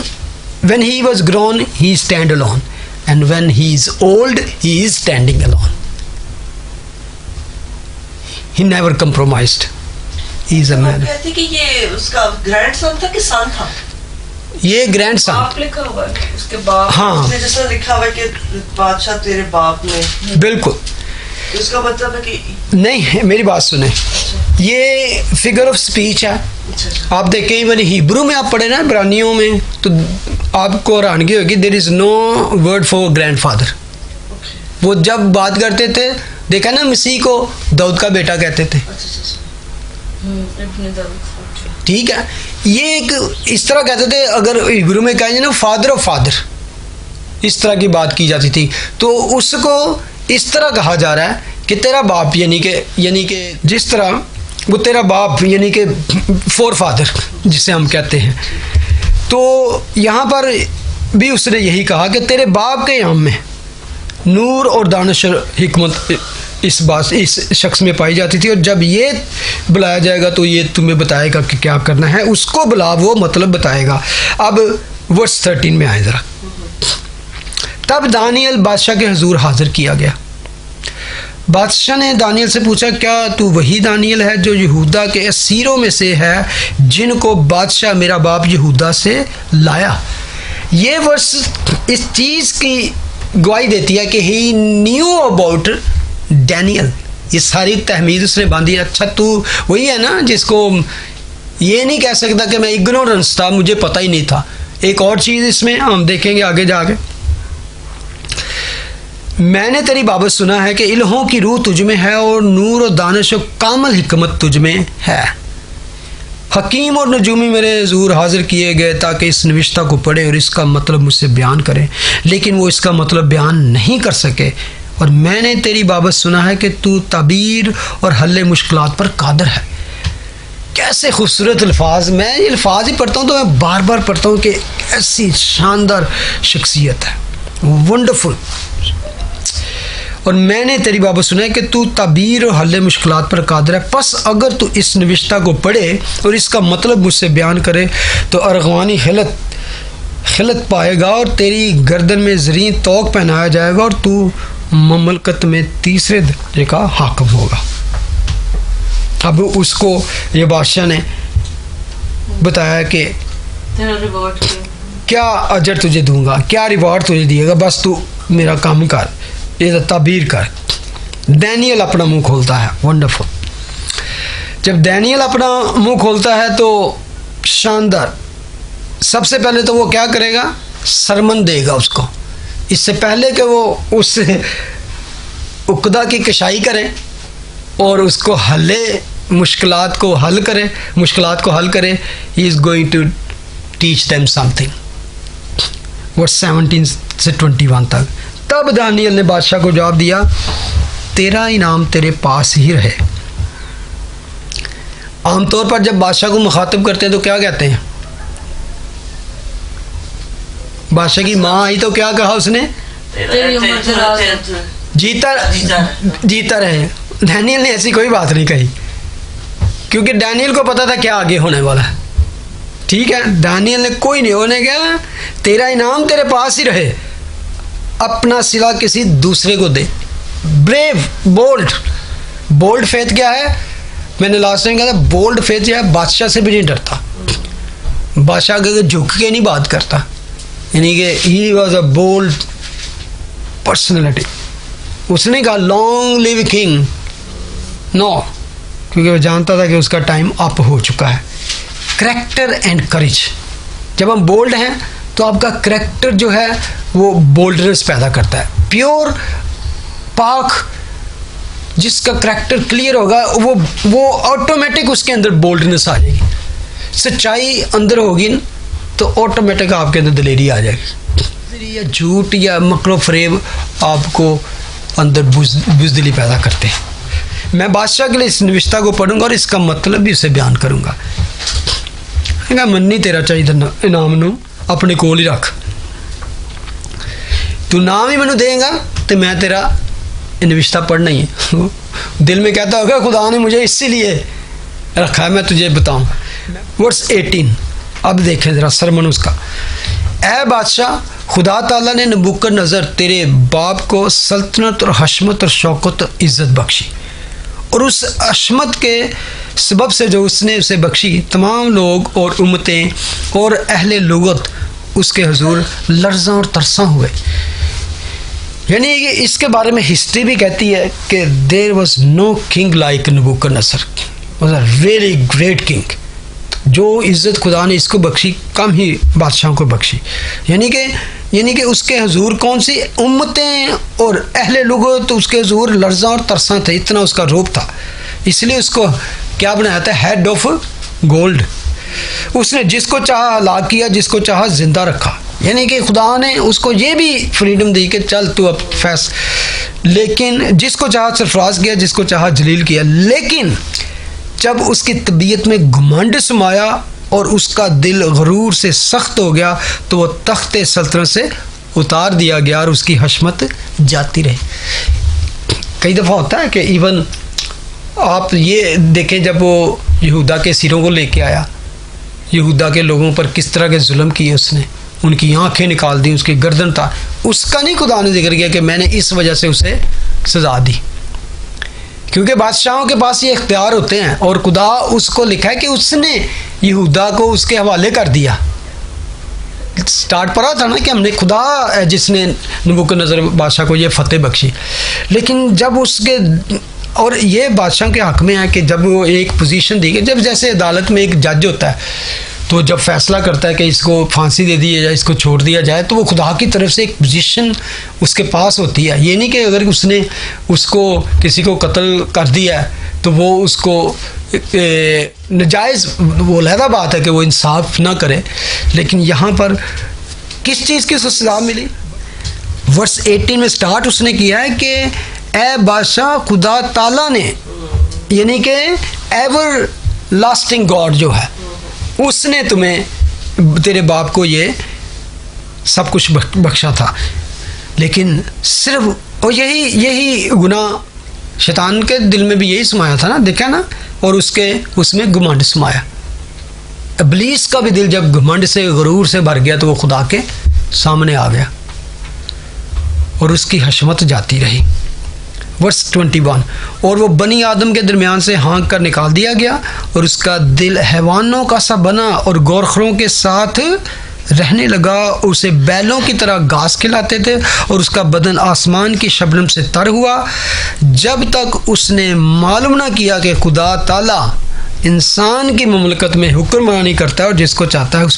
when he was grown he stand alone, and when he is old he is standing alone. He never compromised. He is a man. कहते कि ये उसका ग्रैंडसन था कि सन था? ये ग्रैंड सन। बाप लिखा हुआ है उसके बाप। हाँ, उसने जैसा लिखा हुआ है कि बादशाह तेरे बाप ने। बिल्कुल। इसका मतलब है कि नहीं, मेरी बात सुने, ये फिगर ऑफ स्पीच है। आप देखें इवन हिब्रू में आप पढ़े ना, इब्रानियों में, तो आपको हैरानगी होगी, there is no word for grandfather. वो जब बात करते थे, देखा ना मसीह को दाऊद का बेटा कहते थे, ठीक है। ये एक इस तरह कहते थे, अगर हिब्रू में कहेंगे ना फादर ऑफ फादर, इस तरह की बात की जाती थी। तो उसको इस तरह कहा जा रहा है कि तेरा बाप यानी कि जिस तरह वो तेरा बाप यानी कि फोर फादर जिसे हम कहते हैं, तो यहाँ पर भी उसने यही कहा कि तेरे बाप के यहाँ में नूर और दानिश और हिकमत इस शख्स में पाई जाती थी, और जब ये बुलाया जाएगा तो ये तुम्हें बताएगा कि क्या करना है, उसको बुला, वो मतलब बताएगा। अब वर्स 13 में आए ज़रा। तब दानियल बादशाह के हुजूर हाजिर किया गया। बादशाह ने दानियल से पूछा, क्या तू वही दानियल है जो यहूदा के असीरों में से है जिनको बादशाह मेरा बाप यहूदा से लाया? ये वर्स इस चीज़ की गवाही देती है कि ही न्यू अबाउट डैनियल। ये सारी तहमीद उसने बांधी। अच्छा तू वही है ना जिसको ये नहीं कह सकता कि मैं इग्नोरेंस था, मुझे पता ही नहीं था। एक और चीज़ इसमें हम देखेंगे आगे जाके, मैंने तेरी बाबत सुना है कि इल्हों की रूह तुझ में है और नूर और दानिश और कामल हिकमत तुझ में है। हकीम और नजूमी मेरे हुजूर हाजिर किए गए ताकि इस नविश्ता को पढ़े और इसका मतलब मुझसे बयान करें, लेकिन वो इसका मतलब बयान नहीं कर सके। और मैंने तेरी बाबत सुना है कि तू ताबीर और हल्ले मुश्किलात पर कादर है। कैसे खूबसूरत अल्फाज, मैं ये अल्फाज ही पढ़ता हूँ तो मैं बार बार पढ़ता हूँ कि ऐसी शानदार शख्सियत है, वंडरफुल। और मैंने तेरी बाबत सुना है कि तू ताबीर और हल्ले मुश्किलात पर कादर है। बस अगर तू इस नविश्ता को पढ़े और इसका मतलब मुझसे बयान करे तो अरगवानी खिलत पाएगा और तेरी गर्दन में ज़रीन तोक पहनाया जाएगा और तू ममलकत में तीसरे दर्जे का हाकिम होगा। अब उसको ये बादशाह ने बताया कि क्या अजर तुझे दूंगा, क्या रिवॉर्ड तुझे दिएगा, बस तू मेरा काम कर, ये ताबीर कर। डैनियल अपना मुंह खोलता है। वंडरफुल। जब डैनियल अपना मुंह खोलता है तो शानदार। सबसे पहले तो वो क्या करेगा, सरमन देगा उसको। इससे पहले कि वो उस उकदा की कशाई करें और उसको मुश्किलात को हल करे, he is going to teach them something. Verse 17 से 21 तक। तब दानियल ने बादशाह को जवाब दिया, तेरा इनाम तेरे पास ही रहे। आमतौर पर जब बादशाह को मुखातिब करते हैं तो क्या कहते हैं? बादशाह की माँ आई तो क्या कहा उसने? जीता रहे। डैनियल ने ऐसी कोई बात नहीं कही, क्योंकि डैनियल को पता था क्या आगे होने वाला है। ठीक है, डैनियल ने कोई नहीं होने गया, तेरा इनाम तेरे पास ही रहे, अपना सिला किसी दूसरे को दे। ब्रेव, बोल्ड फेथ क्या है? मैंने लास्ट टाइम कहा था, बोल्ड फेथ जो है बादशाह से भी नहीं डरता, बादशाह के झुक के नहीं बात करता, यानी कि he was a bold personality. उसने कहा लॉन्ग लिव किंग, नो, क्योंकि वो जानता था कि उसका टाइम अप हो चुका है। करैक्टर एंड करेज, जब हम बोल्ड हैं तो आपका करैक्टर जो है वो बोल्डनेस पैदा करता है। प्योर पाक जिसका करैक्टर क्लियर होगा वो ऑटोमेटिक उसके अंदर बोल्डनेस आ जाएगी। सच्चाई अंदर होगी तो ऑटोमेटिक आपके अंदर दिलेरी आ जाएगी। या झूठ या मकरो फरेब आपको अंदर बुज़दिली पैदा करते हैं। मैं बादशाह के लिए इस निविश्ता को पढ़ूंगा और इसका मतलब भी उसे बयान करूंगा। मन्नी तेरा चाहिए इनाम नू अपने कोल ही रख, तू नाम ही मैनू देगा तो मैं तेरा निविश्ता पढ़ना ही है। दिल में कहता होगा खुदा ने मुझे इसीलिए रखा है, मैं तुझे बताऊंगा। वर्स 18 अब देखें ज़रा सरमन उसका। ऐ बादशाह, खुदा ताला ने नबूकदनेस्सर तेरे बाप को सल्तनत और हशमत और शौकत और इज़्ज़त बख्शी, और उस हशमत के सबब से जो उसने उसे बख्शी तमाम लोग और उम्मतें और अहले लुगत उसके हुजूर लर्ज़ां और तरसा हुए। यानी कि इसके बारे में हिस्ट्री भी कहती है कि there was no king like Nebuchadnezzar, was a really great king. जो इज़्ज़त खुदा ने इसको बख्शी कम ही बादशाहों को बख्शी। यानी कि उसके हुजूर कौन सी उम्मतें और अहले लुगत तो उसके हुजूर लर्ज़ां और तरसा थे, इतना उसका रूप था। इसलिए उसको क्या बनाया था, हेड ऑफ गोल्ड। उसने जिसको चाहा हलाक किया, जिसको चाहा जिंदा रखा। यानी कि खुदा ने उसको ये भी फ्रीडम दी कि चल तू अब लेकिन जिसको चाहा सरफराज किया, जिसको चाहा जलील किया। लेकिन जब उसकी तबीयत में घमंड समाया और उसका दिल गरूर से सख्त हो गया तो वो तख्ते सल्तनत से उतार दिया गया और उसकी हशमत जाती रही। कई दफ़ा होता है कि इवन आप ये देखें, जब वो यहूदा के सिरों को लेके आया, यहूदा के लोगों पर किस तरह के जुल्म किए उसने, उनकी आंखें निकाल दी, उसकी गर्दन था, उसका नहीं खुदा ने जिक्र किया कि मैंने इस वजह से उसे सज़ा दी। क्योंकि बादशाहों के पास ये इख्तियार होते हैं और खुदा उसको लिखा है कि उसने यहूदा को उसके हवाले कर दिया। स्टार्ट पड़ा था ना कि हमने खुदा जिसने नबूकदनेस्सर बादशाह को ये फतेह बख्शी। लेकिन जब उसके और ये बादशाह के हक़ में है कि जब वो एक पोजीशन दी गई, जब जैसे अदालत में एक जज होता है तो जब फैसला करता है कि इसको फांसी दे दी जाए, इसको छोड़ दिया जाए, तो वो खुदा की तरफ से एक पोजीशन उसके पास होती है। ये नहीं कि अगर उसने उसको किसी को कत्ल कर दिया है तो वो उसको नजायज़, वो अलहदा बात है कि वो इंसाफ ना करे। लेकिन यहाँ पर किस चीज़ की उसको सज़ा मिली? वर्स 18 में स्टार्ट उसने किया है कि ए बादशाह, खुदा ताला ने, यानी कि एवर लास्टिंग गॉड जो है, उसने तुम्हें, तेरे बाप को ये सब कुछ बख्शा था। लेकिन सिर्फ और यही गुनाह शैतान के दिल में भी यही समाया था ना, देखा ना, और उसमें घमंड समाया। इब्लीस का भी दिल जब घमंड से, गरूर से भर गया तो वो खुदा के सामने आ गया और उसकी हशमत जाती रही। वर्स 21, और वो बनी आदम के दरमियान से हाँक कर निकाल दिया गया और उसका दिल हैवानों का सा बना और गोरखरों के साथ रहने लगा। उसे बैलों की तरह घास खिलाते थे और उसका बदन आसमान की शबनम से तर हुआ, जब तक उसने मालूम ना किया कि खुदा ताला इंसान की ममलकत में हुक्मरानी करता है और जिसको चाहता है उस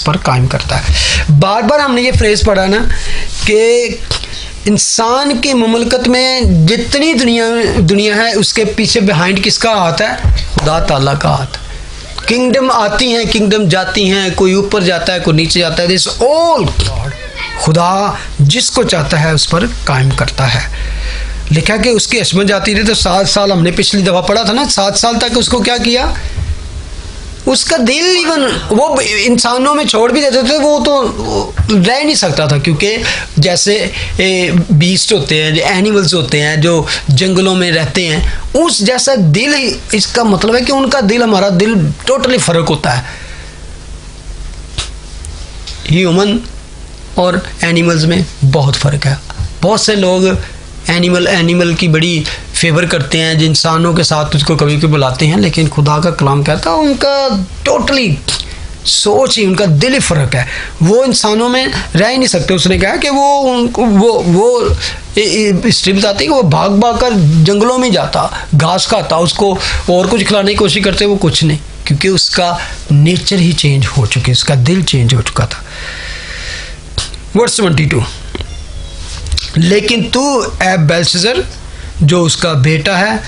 पर कायम करता है। बार बार हमने ये फ्रेज पढ़ा ना कि इंसान की ममलकत में जितनी दुनिया है उसके पीछे बिहाइंड किसका हाथ है? खुदा ताला का हाथ। किंगडम आती हैं, किंगडम जाती हैं, कोई ऊपर जाता है, कोई नीचे जाता है, दिस ऑल गॉड। खुदा जिसको चाहता है उस पर कायम करता है। लिखा कि उसकी हशमत जाती रही तो 7 साल, हमने पिछली दफ़ा पढ़ा था ना, 7 साल तक उसको क्या किया? उसका दिल इवन वो इंसानों में छोड़ भी देते थे, वो तो रह नहीं सकता था, क्योंकि जैसे बीस्ट होते हैं, एनिमल्स होते हैं जो जंगलों में रहते हैं, उस जैसा दिल ही, इसका मतलब है कि उनका दिल हमारा दिल टोटली फ़र्क होता है। ह्यूमन और एनिमल्स में बहुत फ़र्क है। बहुत से लोग एनिमल की बड़ी फेवर करते हैं, जो इंसानों के साथ उसको कभी कभी बुलाते हैं, लेकिन खुदा का कलाम कहता है उनका टोटली सोच ही, उनका दिल ही फ़र्क है। वो इंसानों में रह ही नहीं सकते। उसने कहा कि वो हिस्ट्री बताती है कि वो भाग भाग कर जंगलों में जाता, घास खाता, उसको और कुछ खिलाने की कोशिश करते, वो कुछ नहीं, क्योंकि उसका नेचर ही चेंज हो चुकी, उसका दिल चेंज हो चुका था। वर्स 22, लेकिन तू ए बेलशस्सर, जो उसका बेटा है,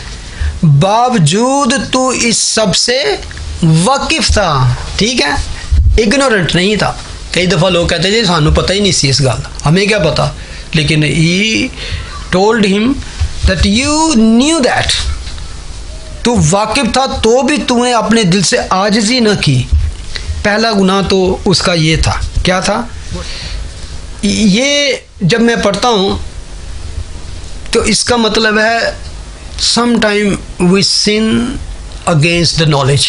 बावजूद तू इस सब से वाकिफ था, ठीक है, इग्नोरेंट नहीं था। कई दफ़ा लोग कहते थे सानू पता ही नहीं सी इस गल, हमें क्या पता, लेकिन he told him that you knew that, तू वाकिफ था तो भी तूने अपने दिल से आजिज़ी न की। पहला गुनाह तो उसका ये था, क्या था? ये जब मैं पढ़ता हूँ तो इसका मतलब है some time we sin against the knowledge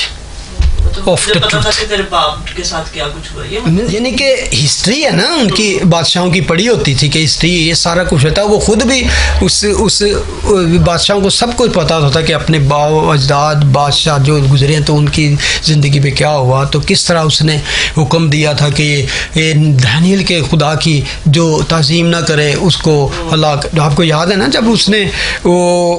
of the truth. तेरे बाप के साथ क्या कुछ हुआ, यानी कि हिस्ट्री है ना उनकी, बादशाहों की पढ़ी होती थी कि हिस्ट्री ये सारा कुछ होता है। वो खुद भी उस बादशाहों को सब कुछ पता होता कि अपने बाव अजदाद बादशाह जो गुजरे हैं तो उनकी ज़िंदगी में क्या हुआ, तो किस तरह उसने हुक्म दिया था कि ये दानियल के खुदा की जो ताज़ीम ना करे उसको हलाक। आपको याद है ना, जब उसने वो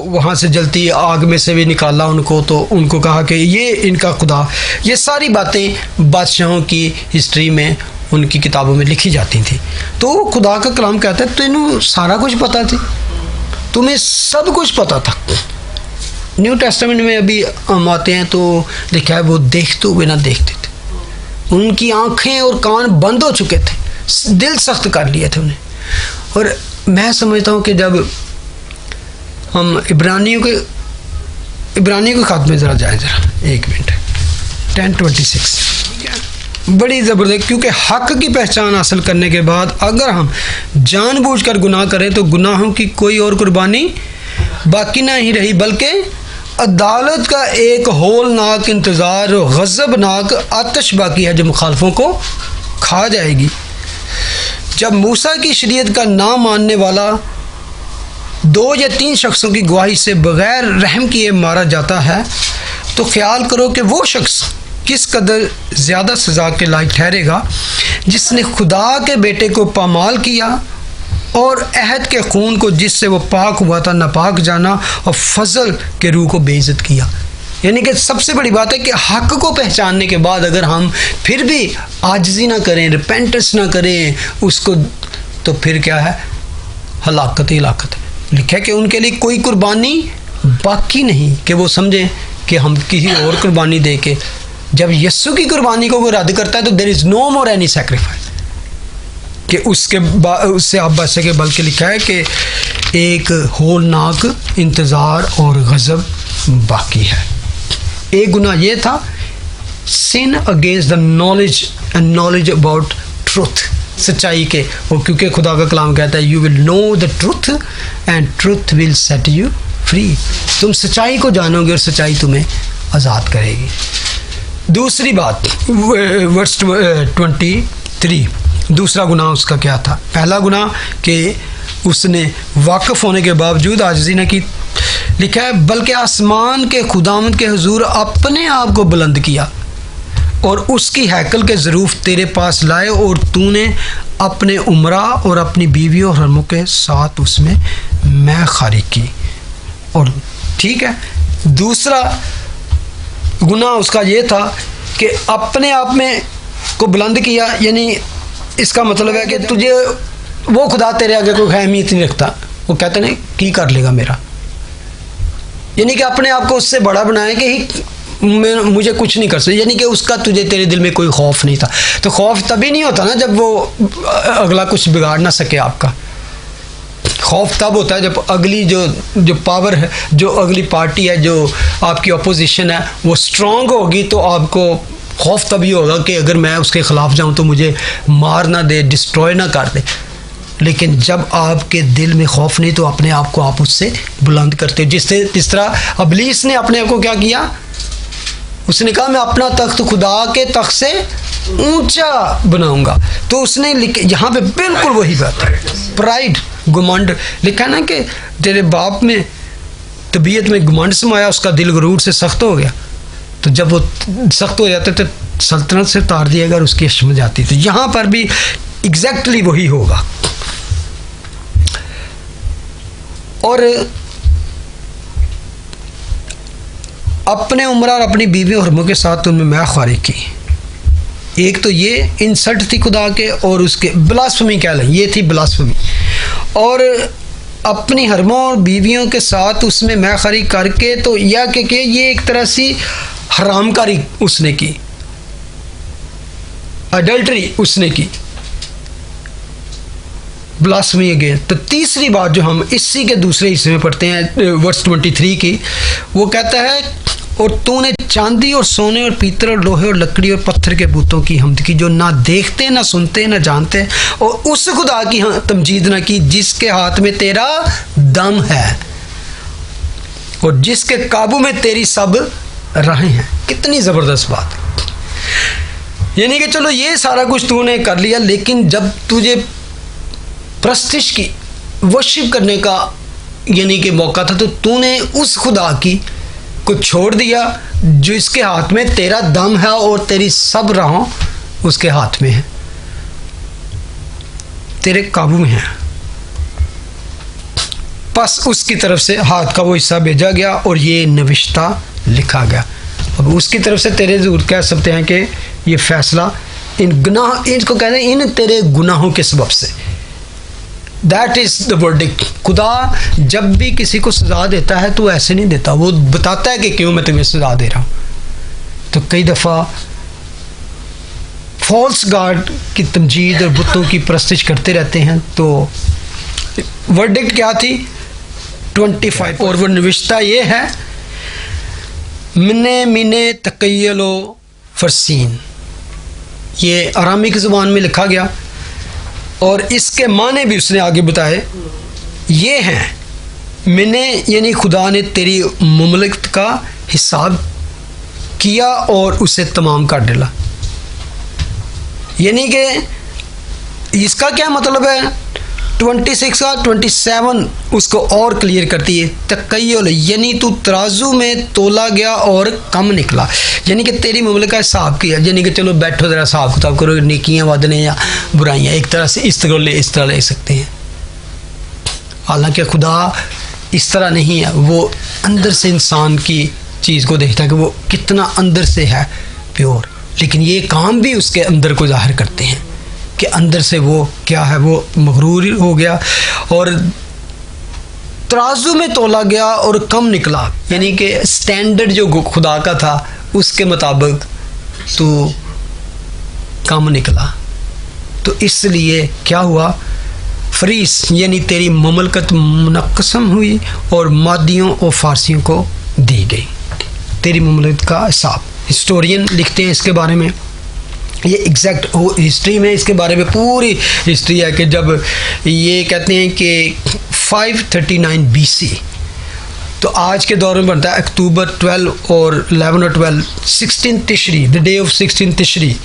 वहाँ से जलती आग में से भी निकाला उनको, तो उनको कहा कि ये इनका खुदा। ये सारी बातें बादशाहों की हिस्ट्री में उनकी किताबों में लिखी जाती थी। तो खुदा का कलाम कहता है तेनू सारा कुछ पता थी, तुम्हें सब कुछ पता था। न्यू टेस्टामेंट में अभी हम आते हैं तो लिखा है वो देखते हुए ना देखते थे, उनकी आंखें और कान बंद हो चुके थे, दिल सख्त कर लिए थे उन्हें। और मैं समझता हूँ कि जब हम इब्रानियों के ख़त में ज़रा जाएँ, ज़रा 1 मिनट, 10:26, बड़ी ज़बरदस्त, क्योंकि हक़ की पहचान हासिल करने के बाद अगर हम जानबूझकर गुनाह करें तो गुनाहों की कोई और कुर्बानी बाकी नहीं रही, बल्कि अदालत का एक होलनाक इंतज़ार और गज़बनाक आतिश बाकी है जो मुखालफों को खा जाएगी। जब मूसा की शरीयत का ना मानने वाला 2 या 3 शख्सों की गवाही से बग़ैर रहम किए मारा जाता है तो ख्याल करो कि वो शख्स किस कदर ज़्यादा सज़ा के लायक ठहरेगा जिसने खुदा के बेटे को पामाल किया और अहद के खून को जिससे वो पाक हुआ था नापाक जाना और फजल के रूह को बेइज्जत किया। यानी कि सबसे बड़ी बात है कि हक़ को पहचानने के बाद अगर हम फिर भी आजिज़ी ना करें, रिपेंटेंस ना करें उसको, तो फिर क्या है, हलाकत ही हलाकत है। लिखा है कि उनके लिए कोई कुर्बानी बाकी नहीं कि वो समझें कि हम किसी और कुर्बानी दे के, जब यस्सु की कुर्बानी को वो रद्द करता है तो there is no more any sacrifice कि उससे आप बच सके, बल्कि लिखा है कि एक होलनाक इंतज़ार और गज़ब बाकी है। एक गुनाह ये था, sin against the knowledge and knowledge about truth, सच्चाई के, और क्योंकि खुदा का कलाम कहता है you will know the truth and truth will set you free, तुम सच्चाई को जानोगे और सच्चाई तुम्हें आज़ाद करेगी। दूसरी बात, वर्स 23, दूसरा गुनाह उसका क्या था? पहला गुनाह कि उसने वाकिफ़ होने के बावजूद आजिज़ी न की। लिखा है बल्कि आसमान के खुदावंद के हुजूर अपने आप को बुलंद किया और उसकी हैकल के ज़रूफ तेरे पास लाए और तूने अपने उमरा और अपनी बीवियों और हरमों के साथ उसमें मैं खारी की। और ठीक है, दूसरा गुनाह उसका ये था कि अपने आप में को बुलंद किया, यानी इसका मतलब है कि तुझे वो खुदा तेरे आगे कोई अहमियत नहीं रखता, वो कहते नहीं की कर लेगा मेरा, यानी कि अपने आप को उससे बड़ा बनाए कि मुझे कुछ नहीं कर सकता, यानी कि उसका तुझे तेरे दिल में कोई खौफ नहीं था। तो खौफ तभी नहीं होता ना जब वो अगला कुछ बिगाड़ ना सके आपका। खौफ तब होता है जब अगली जो पावर है, जो अगली पार्टी है, जो आपकी अपोजिशन है, वो स्ट्रांग होगी तो आपको खौफ तभी होगा कि अगर मैं उसके ख़िलाफ़ जाऊं तो मुझे मार ना दे, डिस्ट्रॉय ना कर दे। लेकिन जब आपके दिल में खौफ नहीं तो अपने आप को आप उससे बुलंद करते हो। जिस तरह अबलीस ने अपने आप को क्या किया, उसने कहा मैं अपना तख्त खुदा के तख्त से ऊंचा बनाऊंगा। तो उसने यहाँ पे बिल्कुल वही बात है, प्राइड, घुमंड। लिखा ना कि तेरे बाप में तबीयत में घुमंड समाया, उसका दिल गुरूर से सख्त हो गया। तो जब वो सख्त हो जाते तो सल्तनत से तार दिया अगर उसकी अश्म जाती। तो यहाँ पर भी एग्जैक्टली वही होगा। और अपने उम्र और अपनी बीवी और हरमों के साथ उनमें मैं ख्वारी की। एक तो ये इंसल्ट थी खुदा के, और उसके ब्लास्फेमी कह लें, ये थी ब्लास्फेमी। और अपनी हरमों और बीवियों के साथ उसमें मैं ख्वारी करके, तो यह कि ये एक तरह से हरामकारी उसने की, अडल्टरी उसने की, ब्लास्फेमी अगेन। तो तीसरी बात जो हम इसी के दूसरे हिस्से में पढ़ते हैं वर्स 23 की, वो कहता है और तूने चांदी और सोने और पीतल और लोहे और लकड़ी और पत्थर के बूतों की हमद की जो ना देखते ना सुनते ना जानते, और उस खुदा की तमजीद ना की जिसके हाथ में तेरा दम है और जिसके काबू में तेरी सब राहें हैं। कितनी ज़बरदस्त बात है। यानी कि चलो ये सारा कुछ तूने कर लिया, लेकिन जब तुझे प्रस्तिश की वर्शिप करने का यानी कि मौका था तो तूने उस खुदा की को छोड़ दिया जो इसके हाथ में तेरा दम है और तेरी सब राहों उसके हाथ में है, तेरे काबू में है। बस उसकी तरफ से हाथ का वो हिस्सा भेजा गया और ये नविश्ता लिखा गया। अब उसकी तरफ से तेरे ज़रूर कह सकते हैं कि ये फैसला इन गुनाह, इनको कहते हैं इन तेरे गुनाहों के सबब से, दैट इज़ द वर्डिक्ट। खुदा जब भी किसी को सज़ा देता है तो ऐसे नहीं देता, वो बताता है कि क्यों मैं तुम्हें सज़ा दे रहा हूँ। तो कई दफ़ा फॉल्स गॉड की तमजीद और बुतों की परस्तिश करते रहते हैं। तो वर्डिक्ट क्या थी? 25। और वो नविश्ता ये है, मिने तकय्यलो फरसीन, ये अरामिक ज़ुबान में लिखा गया और इसके माने भी उसने आगे बताए। ये हैं मैंने यानी खुदा ने तेरी मुमलकत का हिसाब किया और उसे तमाम कर डाला। यानी कि इसका क्या मतलब है? 26 का 27 उसको और क्लियर करती है। तकय्युल यानी तू तराजू में तोला गया और कम निकला, यानी कि तेरी मुमलकत का हिसाब किया। यानी कि चलो बैठो ज़रा हिसाब किताब करो, नेकियां वादने या बुराइयां, एक तरह से इस तरह ले सकते हैं। हालांकि खुदा इस तरह नहीं है, वो अंदर से इंसान की चीज़ को देखता है कि वो कितना अंदर से है प्योर, लेकिन ये काम भी उसके अंदर को जाहिर करते हैं कि अंदर से वो क्या है, वो मगरूर हो गया और तराजू में तोला गया और कम निकला। यानी कि स्टैंडर्ड जो खुदा का था उसके मुताबिक तो कम निकला। तो इसलिए क्या हुआ? फरीस यानी तेरी ममलकत मुनक्कसम हुई और मादियों और फारसियों को दी गई। तेरी ममलकत का हिसाब हिस्टोरियन लिखते हैं इसके बारे में, ये एग्जैक्ट हिस्ट्री में इसके बारे में पूरी हिस्ट्री है कि जब ये कहते हैं कि 539 BC, तो आज के दौर में बनता है अक्टूबर 12 और 11 और 12 16 तिशरी, द डे ऑफ 16 तिशरी,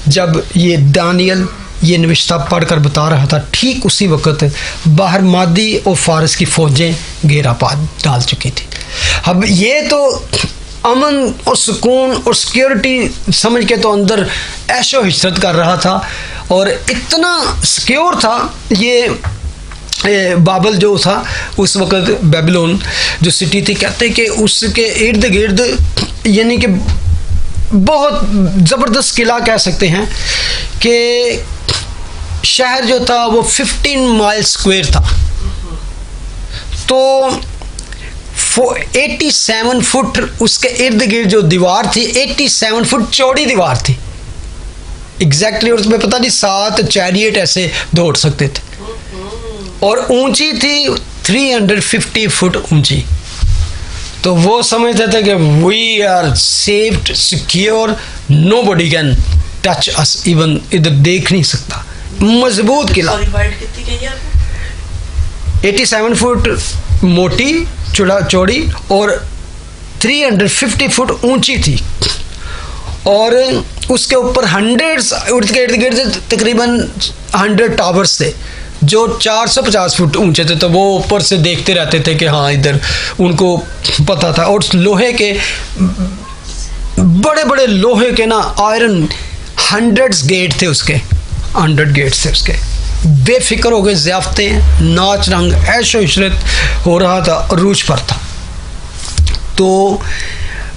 जब ये दानियल ये नविश्ता पढ़कर बता रहा था, ठीक उसी वक्त बाहर मादी और फारस की फ़ौजें घेरा पा डाल चुकी थी। अब ये तो अमन और सुकून और सिक्योरिटी समझ के तो अंदर ऐशो हिजरत कर रहा था और इतना सिक्योर था ये बाबल जो था उस वक़्त, बेबीलोन जो सिटी थी, कहते कि उसके इर्द गिर्द यानी कि बहुत ज़बरदस्त किला कह सकते हैं कि शहर जो था वो 15 माइल स्क्वायर था। तो 87 फुट उसके इर्द गिर्द जो दीवार थी, 87 फुट चौड़ी दीवार थी एग्जैक्टली, और उसमें पता नहीं 7 चैरियट ऐसे दौड़ सकते थे और ऊंची थी 350 फुट ऊंची। तो वो समझते थे कि we are safed secure, nobody can touch us, even इधर देख नहीं सकता। मजबूत किला, 87 फुट मोटी चौड़ी और 350 फुट ऊंची थी और उसके ऊपर हंड्रेड्स इर्द गिर्द तकरीबन 100 टावर्स थे जो 450 फुट ऊंचे थे। तो वो ऊपर से देखते रहते थे कि हाँ इधर उनको पता था। और लोहे के बड़े बड़े लोहे के ना आयरन 100 गेट थे उसके, 100 गेट थे उसके। बेफिक्र हो गए, ज़ियाफ़तें, नाच रंग, ऐशो इशरत हो रहा था, अरूज पर था। तो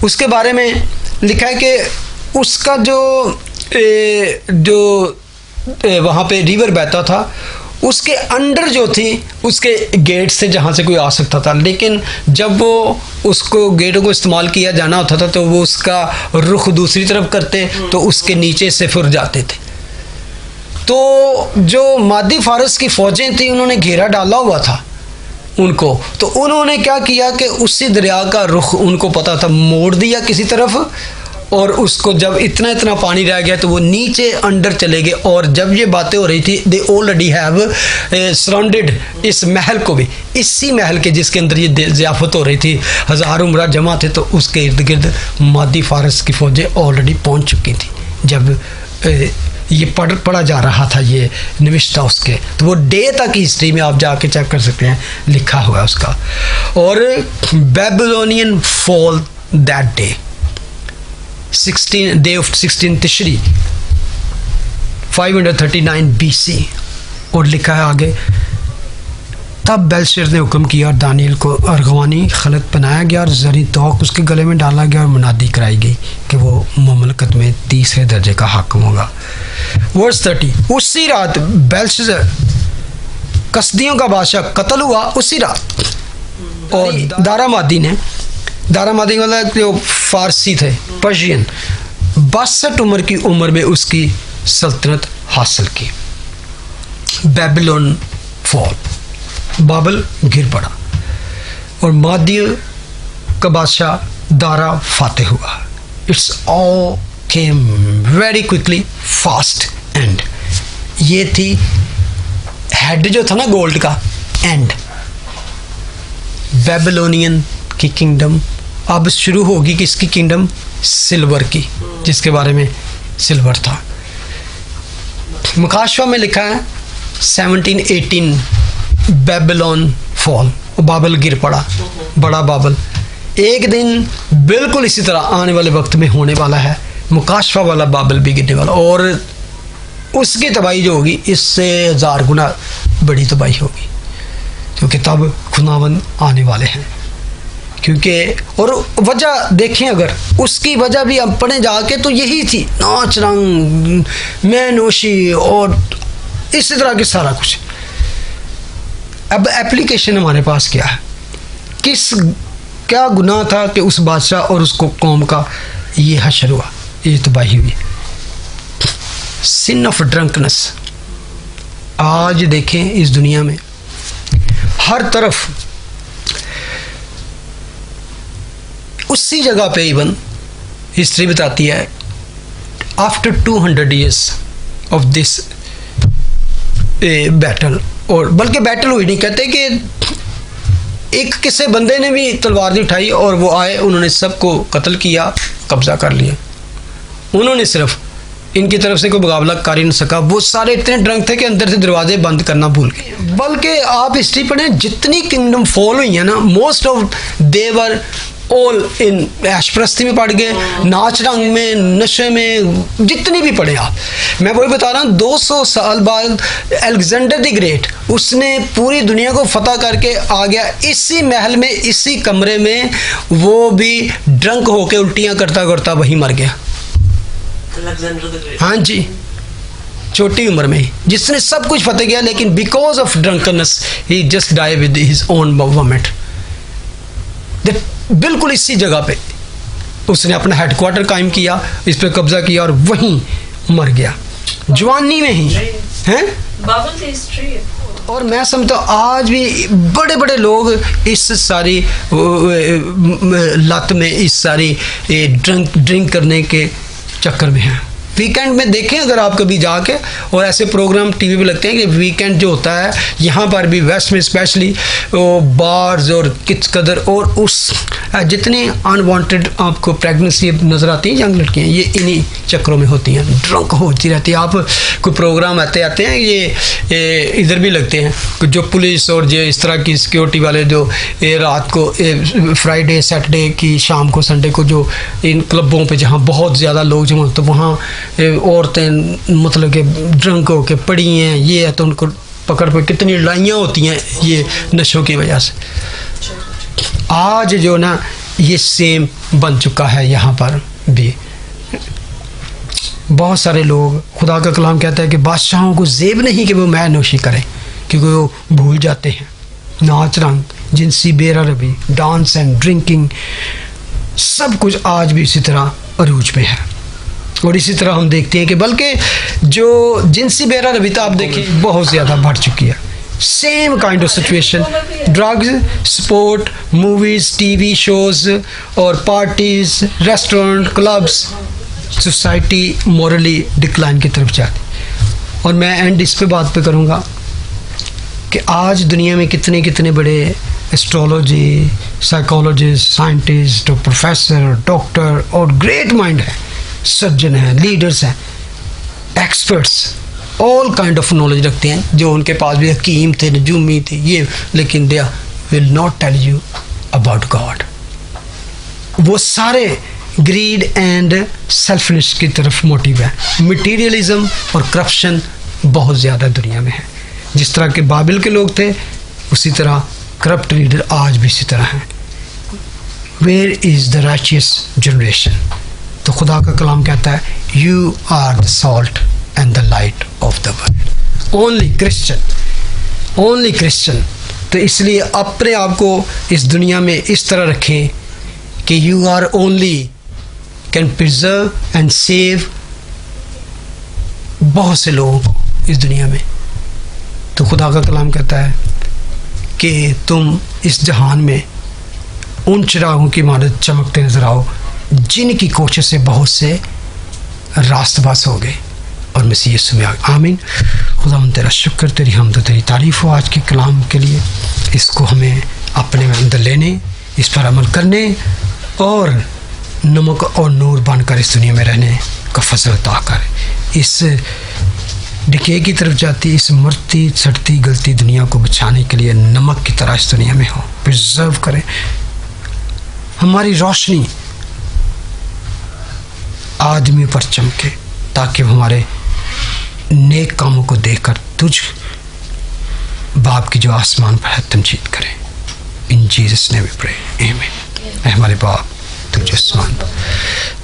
उसके बारे में लिखा है कि उसका जो वहाँ पे रिवर बहता था उसके अंडर जो थी उसके गेट्स थे जहाँ से कोई आ सकता था, लेकिन जब वो उसको गेटों को इस्तेमाल किया जाना होता था तो वो उसका रुख दूसरी तरफ करते तो उसके नीचे से फिर जाते थे। तो जो मादी फारस की फ़ौजें थी उन्होंने घेरा डाला हुआ था उनको, तो उन्होंने क्या किया कि उसी दरिया का रुख उनको पता था, मोड़ दिया किसी तरफ और उसको जब इतना पानी रह गया तो वो नीचे अंडर चले गए। और जब ये बातें हो रही थी दे ऑलरेडी हैव सराउंडेड इस महल को भी, इसी महल के जिसके अंदर ये ज़ियाफ़त हो रही थी, हज़ारों उमरा जमा थे, तो उसके इर्द गिर्द मादी फारस की फ़ौजें ऑलरेडी पहुँच चुकी थी जब ये पढ़ा जा रहा था ये निविश्ता उसके। तो वो डे तक हिस्ट्री में आप जाके चेक कर सकते हैं, लिखा हुआ है उसका। और Babylonian fall that day 16 तिशरी 539 BC। और लिखा है आगे, तब बेलशस्सर ने हुक्म किया और दानियल को अर्गवानी खलत बनाया गया और जरी तोक उसके गले में डाला गया और मुनादी कराई गई कि वो ममलकत में तीसरे दर्जे का हाकिम होगा। वर्स 30, उसी रात बेलशस्सर कसदियों का बादशाह कत्ल हुआ उसी रात। और दारामादी मतलब जो फारसी थे, पर्शियन 62 उम्र की उम्र में उसकी सल्तनत हासिल की। बेबीलोन फॉल, बाबल गिर पड़ा और मादियों का बादशाह दारा फातेह हुआ। It's all came very quickly, fast and. ये थी हेड जो था ना गोल्ड का, एंड। बेबीलोनियन की किंगडम अब शुरू होगी किसकी किंगडम? सिल्वर की, जिसके बारे में सिल्वर था। मुकाशवा में लिखा है 1718 बेबीलोन फॉल, बाबल गिर पड़ा, बड़ा बाबल। एक दिन बिल्कुल इसी तरह आने वाले वक्त में होने वाला है, मुकाशवा वाला बाबल भी गिरने वाला, और उसकी तबाही जो होगी इससे 1000 गुना बड़ी तबाही होगी, क्योंकि तब खुदावंद आने वाले हैं। क्योंकि और वजह देखें, अगर उसकी वजह भी अपने जाके तो यही थी, नाच रंग, मैनोशी और इसी तरह के सारा कुछ। अब एप्लीकेशन हमारे पास क्या है? क्या गुनाह था कि उस बादशाह और उसको कौम का ये हशर हुआ, ये तबाही हुई? Sin of drunkenness. आज देखें इस दुनिया में हर तरफ, उसी जगह पे इवन हिस्ट्री बताती है, after 200 years of this battle, और बल्कि बैटल हुई नहीं, कहते कि एक किसी बंदे ने भी तलवार नहीं उठाई और वो आए, उन्होंने सबको कत्ल किया, कब्जा कर लिया। उन्होंने सिर्फ, इनकी तरफ से कोई मुकाबला कर ही नहीं सका। वो सारे इतने ड्रंक थे कि अंदर से दरवाजे बंद करना भूल गए। बल्कि आप हिस्ट्री पढ़ें, जितनी किंगडम फॉल हुई है ना, मोस्ट ऑफ देवर ऑल इन ऐशप्रस्ती में पड़ गए, नाच रंग में, नशे में, जितनी भी पढ़े आप। मैं वही बता रहा हूँ, 200 साल बाद अलेक्जेंडर द ग्रेट, उसने पूरी दुनिया को फतह करके आ गया, इसी महल में, इसी कमरे में, वो भी ड्रंक होके उल्टियाँ करता करता वहीं मर गया। हाँ जी, छोटी उम्र में, जिसने सब कुछ फतेह किया, लेकिन because of drunkenness he just die with his own vomit. बिल्कुल इसी जगह पे उसने अपना हेडक्वार्टर कायम किया, इस पे कब्जा किया और वहीं मर गया, जवानी में ही हैं। बाबल की हिस्ट्री है। और मैं समझता हूँ आज भी बड़े बड़े लोग इस सारी लत में, इस सारी ड्रिंक करने के चक्कर में हैं। वीकेंड में देखें अगर आप कभी जाके, और ऐसे प्रोग्राम टीवी पे लगते हैं कि वीकेंड जो होता है यहाँ पर भी वेस्ट में स्पेशली, वो बार्स और किस कदर, और उस जितनी अनवांटेड आपको प्रेगनेंसी नज़र आती हैं यंग लड़कियाँ, ये इन्हीं चक्करों में होती हैं, ड्रंक होती रहती है। आप कोई प्रोग्राम आते हैं, ये इधर भी लगते हैं, जो पुलिस और जो इस तरह की सिक्योरिटी वाले जो रात को फ्राइडे सैटरडे की शाम को संडे को जो इन क्लबों पे जहाँ बहुत ज़्यादा लोग जमा, तो वहाँ औरतें मतलब कि ड्रंक होके पड़ी हैं, ये है, तो उनको पकड़ पे कितनी लड़ाइयाँ होती हैं ये नशों की वजह से। आज जो ना ये सेम बन चुका है यहाँ पर भी। बहुत सारे लोग, खुदा का कलाम कहता है कि बादशाहों को ज़ेब नहीं कि वो मैं नोशी करें, क्योंकि वो भूल जाते हैं। नाच रंग, जिनसी बेरहमी, डांस एंड ड्रिंकिंग, सब कुछ आज भी इसी तरह अरूज पे है। और इसी तरह हम देखते हैं कि बल्कि जो जिनसी बेरहमी आप देखिए बहुत ज़्यादा बढ़ चुकी है। Same kind of situation, drugs, sport, movies, TV shows और parties, restaurant, clubs, society morally decline की तरफ जाती। और मैं एंड इस पे बात पे करूँगा कि आज दुनिया में कितने कितने बड़े astrology, psychologist, scientist, professor, doctor और ग्रेट माइंड है, सर्जन हैं, लीडर्स हैं, experts, all kind of knowledge रखते हैं, जो उनके पास भी हकीम थे, नजूमी थे, ये, लेकिन they will not tell you about God. वो सारे ग्रीड एंड सेल्फिश की तरफ मोटिव है। मटीरियलिज्म और करप्शन बहुत ज़्यादा दुनिया में है। जिस तरह के बाबिल के लोग थे, उसी तरह करप्ट लीडर आज भी इसी तरह हैं। Where is the righteous generation? तो खुदा का कलाम कहता है, you are the salt and the light of the world. Only Christian, only Christian. तो इसलिए अपने आप को इस दुनिया में इस तरह रखें कि you are only can preserve and save बहुत से लोगों को इस दुनिया में। तो खुदा का कलाम कहता है कि तुम इस जहान में उन चिरागों की मानद चमकते नजर आओ जिनकी कोशिश से बहुत से रास्तबाज हो गए और मसीह यीशु में आ गए। आमीन। खुदा तेरा शुक्र, तेरी हमद, तेरी तारीफ हो आज के कलाम के लिए। इसको हमें अपने में अंदर लेने, इस पर अमल करने और नमक और नूर बनकर इस दुनिया में रहने का फजल अता कर। इस डिके की तरफ जाती इस मरती सड़ती गलती दुनिया को बचाने के लिए नमक की तरह इस दुनिया में हो, प्रिजर्व करें। हमारी रोशनी आदमियों पर चमके ताकि वो हमारे नेक कामों को देखकर तुझ बाप की जो आसमान पर है तमजीद करें। In Jesus name we pray, आमीन। हमारे बाप तुझ आसमान पर,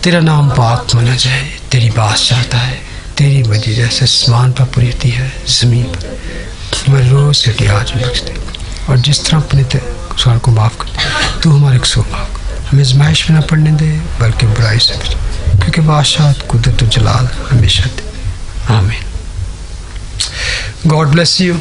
तेरा नाम पाक माना जाए, तेरी बात चाहता है, तेरी मर्जी जैसे आसमान पर पूरी होती है ज़मीन पर। हमारे रोज़ के लिए आज बख्श दे और जिस तरह अपने कसूर को माफ़ कर दे। तू हमारे कसूर माफ़ कर, हमें आज़माइश में ना पड़ने दे बल्कि बुराई से बचा, क्योंकि बादशाह कुदरत और जलाल हमेशा दे। आमीन। God bless you.